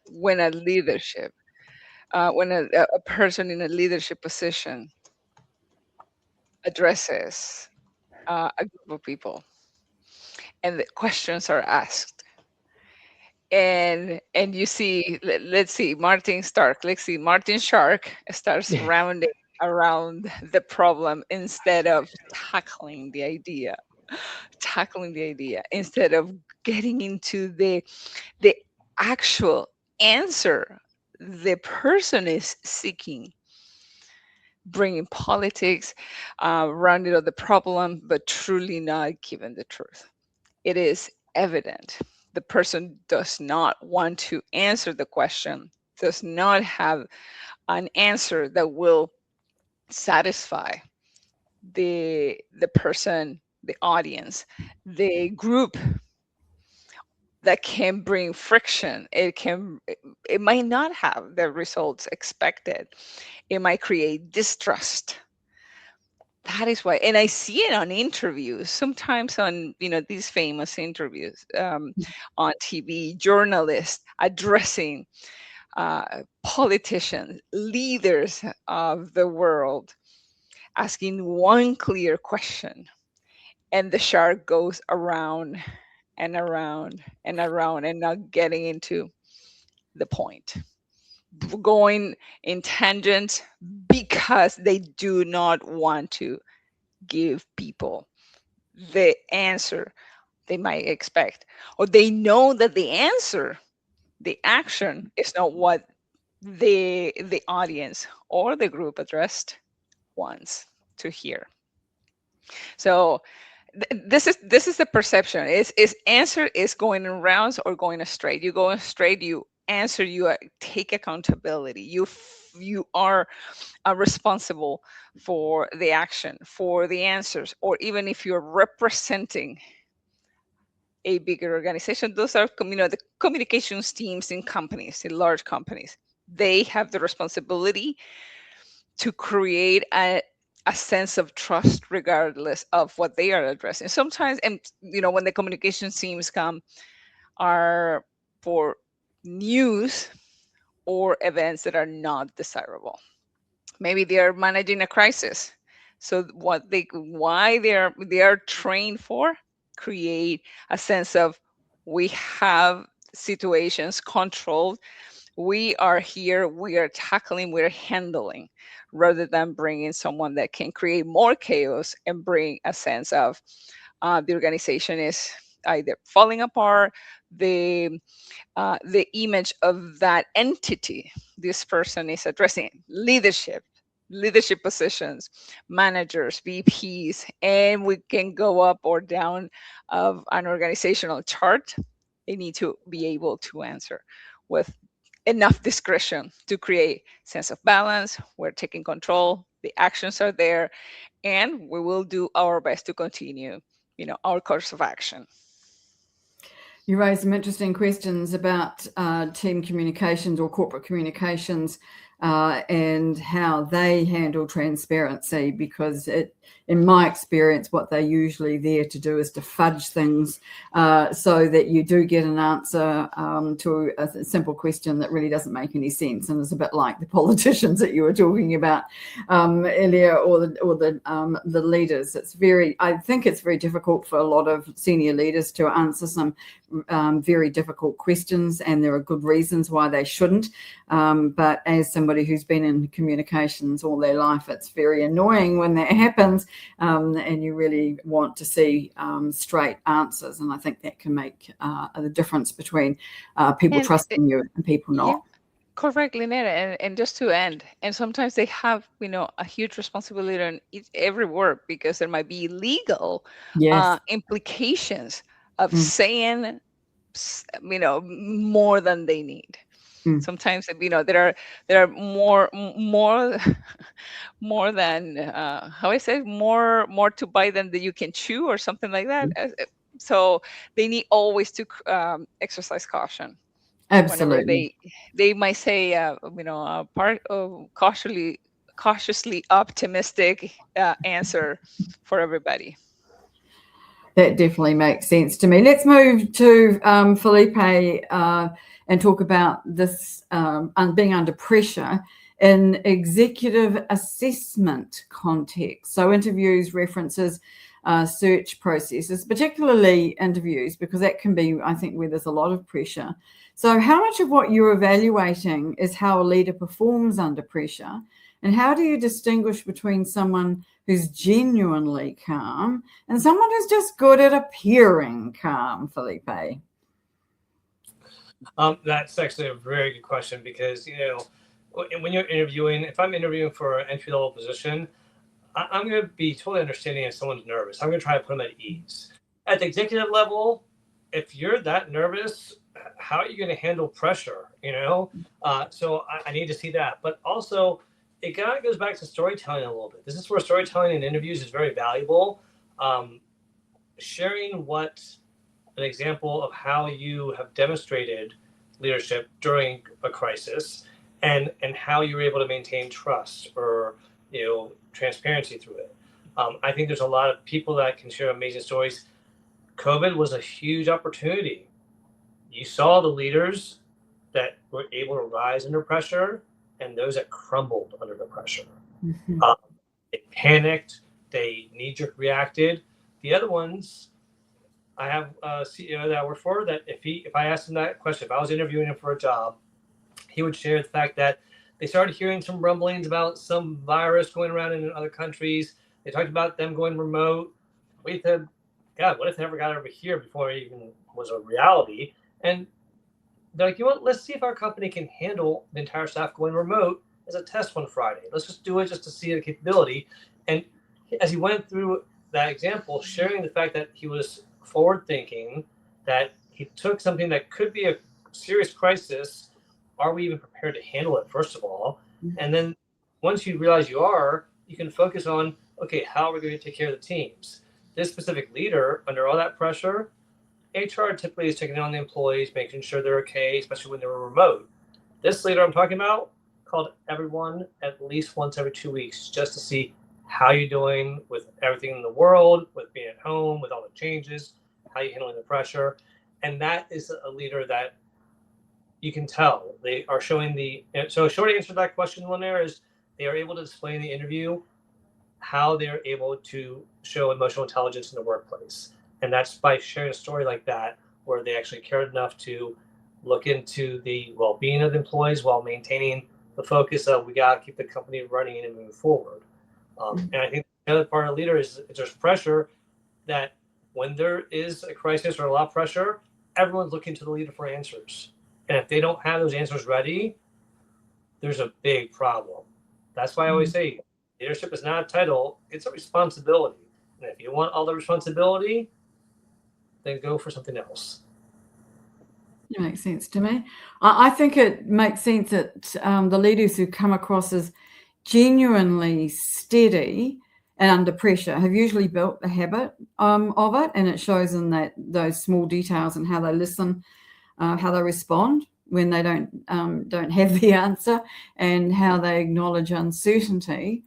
when a leadership, when a person in a leadership position addresses a group of people, and the questions are asked. And you see, let's see, Martin Shark starts rounding around the problem instead of tackling the idea, instead of getting into the actual answer the person is seeking, bringing politics around it, or the problem, but truly not given the truth. It is evident the person does not want to answer the question, does not have an answer that will satisfy the person, the audience, the group, that can bring friction. It might not have the results expected. It might create distrust. That is why, and I see it on interviews, sometimes on these famous interviews on TV, journalists addressing politicians, leaders of the world, asking one clear question, and the shark goes around and around and around and not getting into the point, going in tangents because they do not want to give people the answer they might expect, or they know that the answer, the action, is not what the audience or the group addressed wants to hear. So this is the perception. Is answer is going in rounds or going straight. You go straight, you answer, you take accountability. You are responsible for the action, for the answers, or even if you're representing a bigger organization, those are the communications teams in companies, in large companies. They have the responsibility to create a sense of trust regardless of what they are addressing. Sometimes, and when the communication teams come, are for news or events that are not desirable. Maybe they are managing a crisis. So why they are trained for, create a sense of, we have situations controlled, we are here, we are tackling, we're handling, rather than bringing someone that can create more chaos and bring a sense of the organization is either falling apart, the image of that entity this person is addressing, leadership positions, managers, VPs, and we can go up or down of an organizational chart. They need to be able to answer with enough discretion to create sense of balance. We're taking control, the actions are there, and we will do our best to continue our course of action. You raised some interesting questions about team communications or corporate communications and how they handle transparency, because in my experience, what they're usually there to do is to fudge things so that you do get an answer to a simple question that really doesn't make any sense. And it's a bit like the politicians that you were talking about, Ilia, or the leaders. I think it's very difficult for a lot of senior leaders to answer some very difficult questions, and there are good reasons why they shouldn't. But as somebody who's been in communications all their life, it's very annoying when that happens, and you really want to see straight answers. And I think that can make the difference between people trusting you and people not. Yeah, correct, Lynnaire. And just to end, and sometimes they have a huge responsibility on every word, because there might be legal implications of saying more than they need. Sometimes there are more than how I say, more to bite than that you can chew, or something like that. So they need always to exercise caution. Absolutely. Whenever they might say part of cautiously optimistic answer for everybody. That definitely makes sense to me. Let's move to Felipe and talk about this being under pressure in executive assessment context. So interviews, references, search processes, particularly interviews, because that can be, I think, where there's a lot of pressure. So how much of what you're evaluating is how a leader performs under pressure, And how do you distinguish between someone who's genuinely calm and someone who's just good at appearing calm, Felipe? That's actually a very good question, because, when you're interviewing, if I'm interviewing for an entry-level position, I'm going to be totally understanding if someone's nervous. I'm going to try to put them at ease. At the executive level, if you're that nervous, how are you going to handle pressure? So I need to see that. But also, it kind of goes back to storytelling a little bit. This is where storytelling in interviews is very valuable. Sharing an example of how you have demonstrated leadership during a crisis, and how you were able to maintain trust or transparency through it. I think there's a lot of people that can share amazing stories. COVID was a huge opportunity. You saw the leaders that were able to rise under pressure and those that crumbled under the pressure. Mm-hmm. They panicked, they knee-jerk reacted. The other ones, I have a CEO that I work for that if I asked him that question, if I was interviewing him for a job, he would share the fact that they started hearing some rumblings about some virus going around in other countries. They talked about them going remote. We said, God, what if they ever got over here before it even was a reality? And they're like, let's see if our company can handle the entire staff going remote as a test one Friday. Let's just do it just to see the capability. And as he went through that example, sharing the fact that he was forward thinking, that he took something that could be a serious crisis. Are we even prepared to handle it, first of all? And then once you realize you can focus on, okay, how are we going to take care of the teams? This specific leader, under all that pressure, HR typically is checking on the employees, making sure they're okay, especially when they were remote. This leader I'm talking about called everyone at least once every 2 weeks just to see how you're doing with everything in the world, with being at home, with all the changes, how you're handling the pressure. And that is a leader that you can tell. They are showing so a short answer to that question, Lynnaire, is they are able to display in the interview how they're able to show emotional intelligence in the workplace. And that's by sharing a story like that, where they actually cared enough to look into the well-being of the employees while maintaining the focus of we got to keep the company running and moving forward. And I think the other part of the leader is there's pressure that when there is a crisis or a lot of pressure, everyone's looking to the leader for answers. And if they don't have those answers ready, there's a big problem. That's why I always say leadership is not a title, it's a responsibility. And if you want all the responsibility, then go for something else. It makes sense to me. I think it makes sense that the leaders who come across as genuinely steady and under pressure have usually built the habit of it, and it shows in those small details and how they listen, how they respond when they don't have the answer, and how they acknowledge uncertainty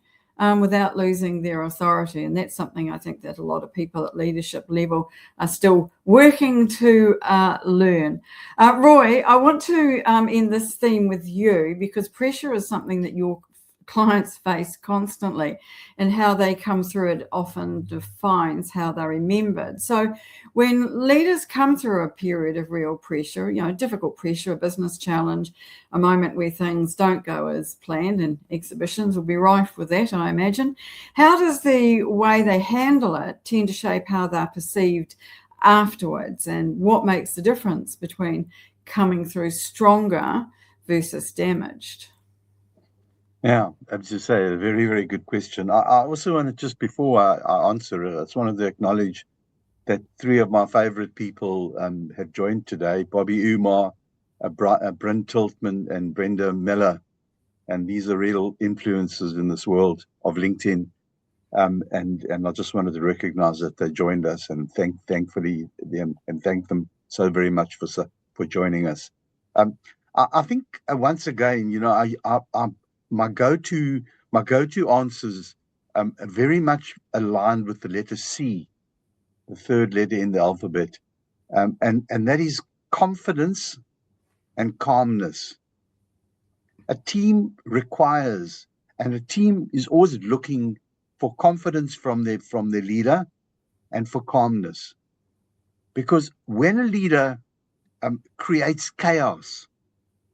without losing their authority. And that's something I think that a lot of people at leadership level are still working to learn. Roy, I want to end this theme with you, because pressure is something that your clients face constantly, and how they come through it often defines how they're remembered. So when leaders come through a period of real pressure, difficult pressure, a business challenge, a moment where things don't go as planned, and exhibitions will be rife with that, I imagine, how does the way they handle it tend to shape how they're perceived afterwards, and what makes the difference between coming through stronger versus damaged? Yeah, as you say, a very, very good question. I also want to, just before I answer it, I just wanted to acknowledge that three of my favorite people have joined today: Bobby Umar, Brent Tiltman, and Brenda Miller. And these are real influences in this world of LinkedIn. And I just wanted to recognize that they joined us, and thankfully them, and thank them so very much for joining us. I think once again, my go-to answers are very much aligned with the letter C, the third letter in the alphabet, and that is confidence and calmness. A team requires, and a team is always looking for confidence from their leader, and for calmness, because when a leader creates chaos,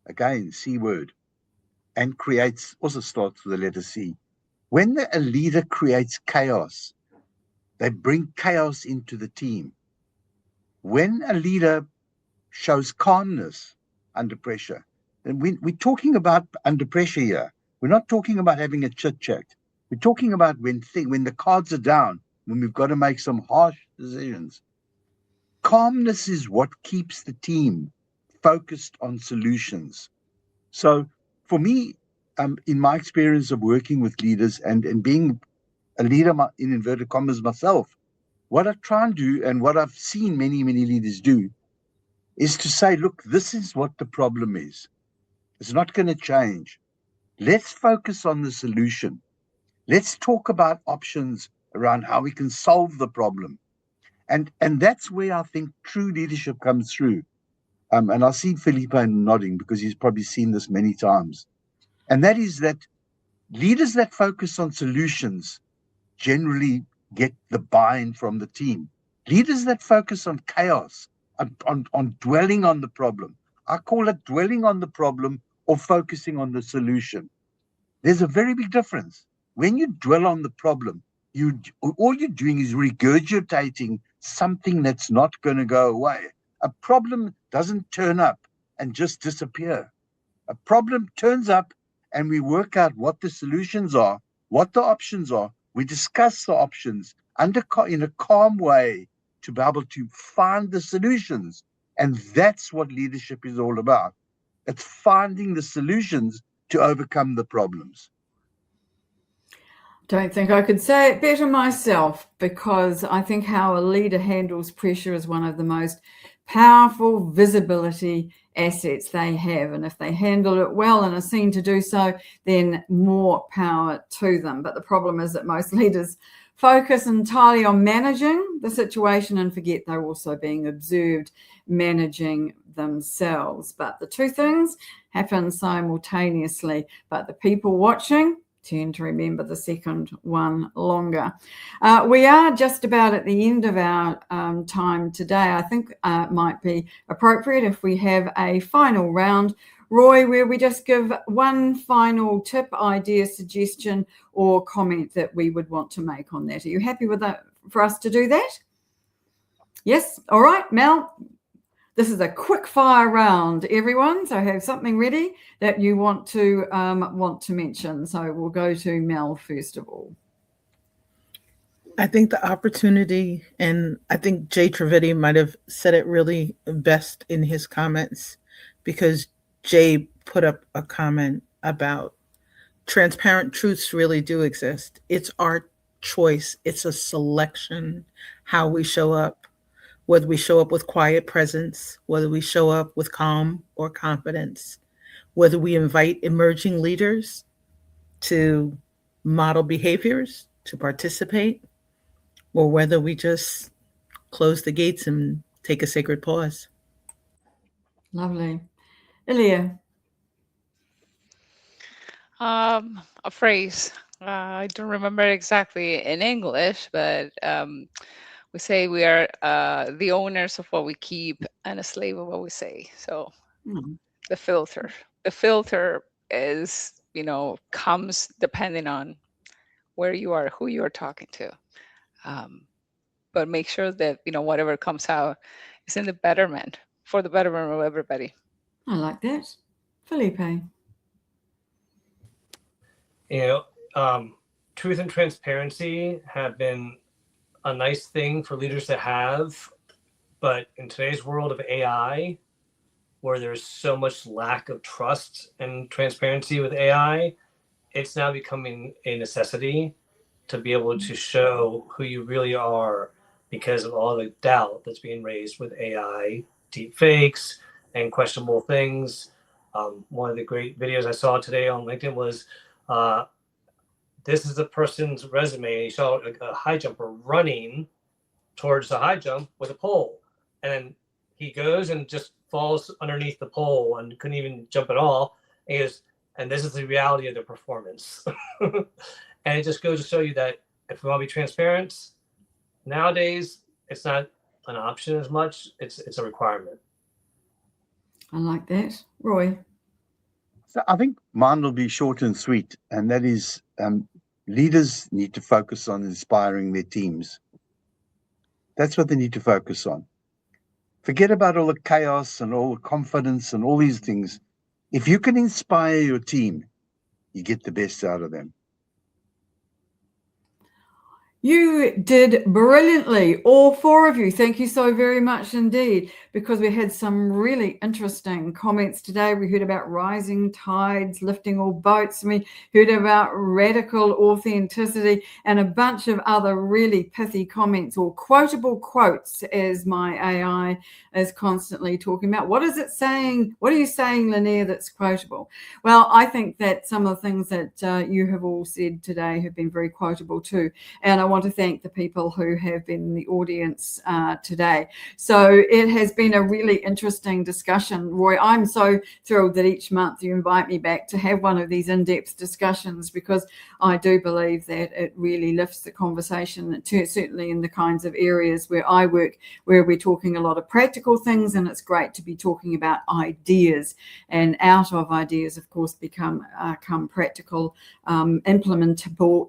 again, C word, and creates, also starts with the letter C. When a leader creates chaos, they bring chaos into the team. When a leader shows calmness under pressure, and we're talking about under pressure here. We're not talking about having a chit-chat. We're talking about when the cards are down, when we've got to make some harsh decisions. Calmness is what keeps the team focused on solutions. So for me, in my experience of working with leaders and being a leader in inverted commas myself, what I try and do, and what I've seen many, many leaders do, is to say, look, this is what the problem is. It's not going to change. Let's focus on the solution. Let's talk about options around how we can solve the problem. And that's where I think true leadership comes through. And I see Felipe nodding because he's probably seen this many times. And that is that leaders that focus on solutions generally get the buy-in from the team. Leaders that focus on chaos, on dwelling on the problem. I call it dwelling on the problem or focusing on the solution. There's a very big difference. When you dwell on the problem, all you're doing is regurgitating something that's not going to go away. A problem doesn't turn up and just disappear. A problem turns up and we work out what the solutions are, what the options are. We discuss the options in a calm way to be able to find the solutions. And that's what leadership is all about. It's finding the solutions to overcome the problems. Don't think I could say it better myself, because I think how a leader handles pressure is one of the most powerful visibility assets they have. And if they handle it well and are seen to do so, then more power to them. But the problem is that most leaders focus entirely on managing the situation and forget they're also being observed managing themselves. But the two things happen simultaneously, but the people watching tend to remember the second one longer. We are just about at the end of our time today. I think it might be appropriate if we have a final round, Roy, where we just give one final tip, idea, suggestion, or comment that we would want to make on that. Are you happy with that for us to do that? Yes. All right, Mel. This is a quick fire round, everyone. So have something ready that you want to mention. So we'll go to Mel first of all. I think the opportunity, and I think Jay Trivedi might have said it really best in his comments, because Jay put up a comment about transparent truths really do exist. It's our choice. It's a selection, how we show up. Whether we show up with quiet presence, whether we show up with calm or confidence, whether we invite emerging leaders to model behaviors, to participate, or whether we just close the gates and take a sacred pause. Lovely. Ilia. A phrase. I don't remember exactly in English, but we say we are the owners of what we keep and a slave of what we say. So the filter is, comes depending on where you are, who you are talking to. But make sure that, whatever comes out is in the betterment, for the betterment of everybody. I like that. Felipe. Truth and transparency have been a nice thing for leaders to have, but in today's world of AI, where there's so much lack of trust and transparency with AI, it's now becoming a necessity to be able to show who you really are, because of all the doubt that's being raised with AI, deep fakes, and questionable things. One of the great videos I saw today on LinkedIn was this is a person's resume. You saw a high jumper running towards the high jump with a pole. And then he goes and just falls underneath the pole and couldn't even jump at all. And he goes, and this is the reality of the performance. And it just goes to show you that if we want to be transparent, nowadays, it's not an option as much. It's a requirement. I like that. Roy. So I think mine will be short and sweet, and that is leaders need to focus on inspiring their teams. That's what they need to focus on. Forget about all the chaos and all the confidence and all these things. If you can inspire your team, you get the best out of them. You did brilliantly, all four of you. Thank you so very much indeed, because we had some really interesting comments today. We heard about rising tides, lifting all boats. We heard about radical authenticity and a bunch of other really pithy comments, or quotable quotes, as my AI is constantly talking about. What is it saying? What are you saying, Lynnaire, that's quotable? Well, I think that some of the things that you have all said today have been very quotable too. And I want to thank the people who have been in the audience today. So it has been a really interesting discussion. Roy, I'm so thrilled that each month you invite me back to have one of these in-depth discussions, because I do believe that it really lifts the conversation, certainly in the kinds of areas where I work, where we're talking a lot of practical things, and it's great to be talking about ideas, and out of ideas, of course, come practical, implementable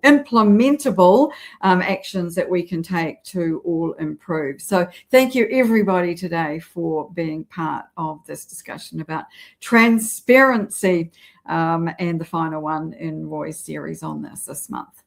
actions that we can take to all improve. So thank you everybody today for being part of this discussion about transparency, and the final one in Roy's series on this month.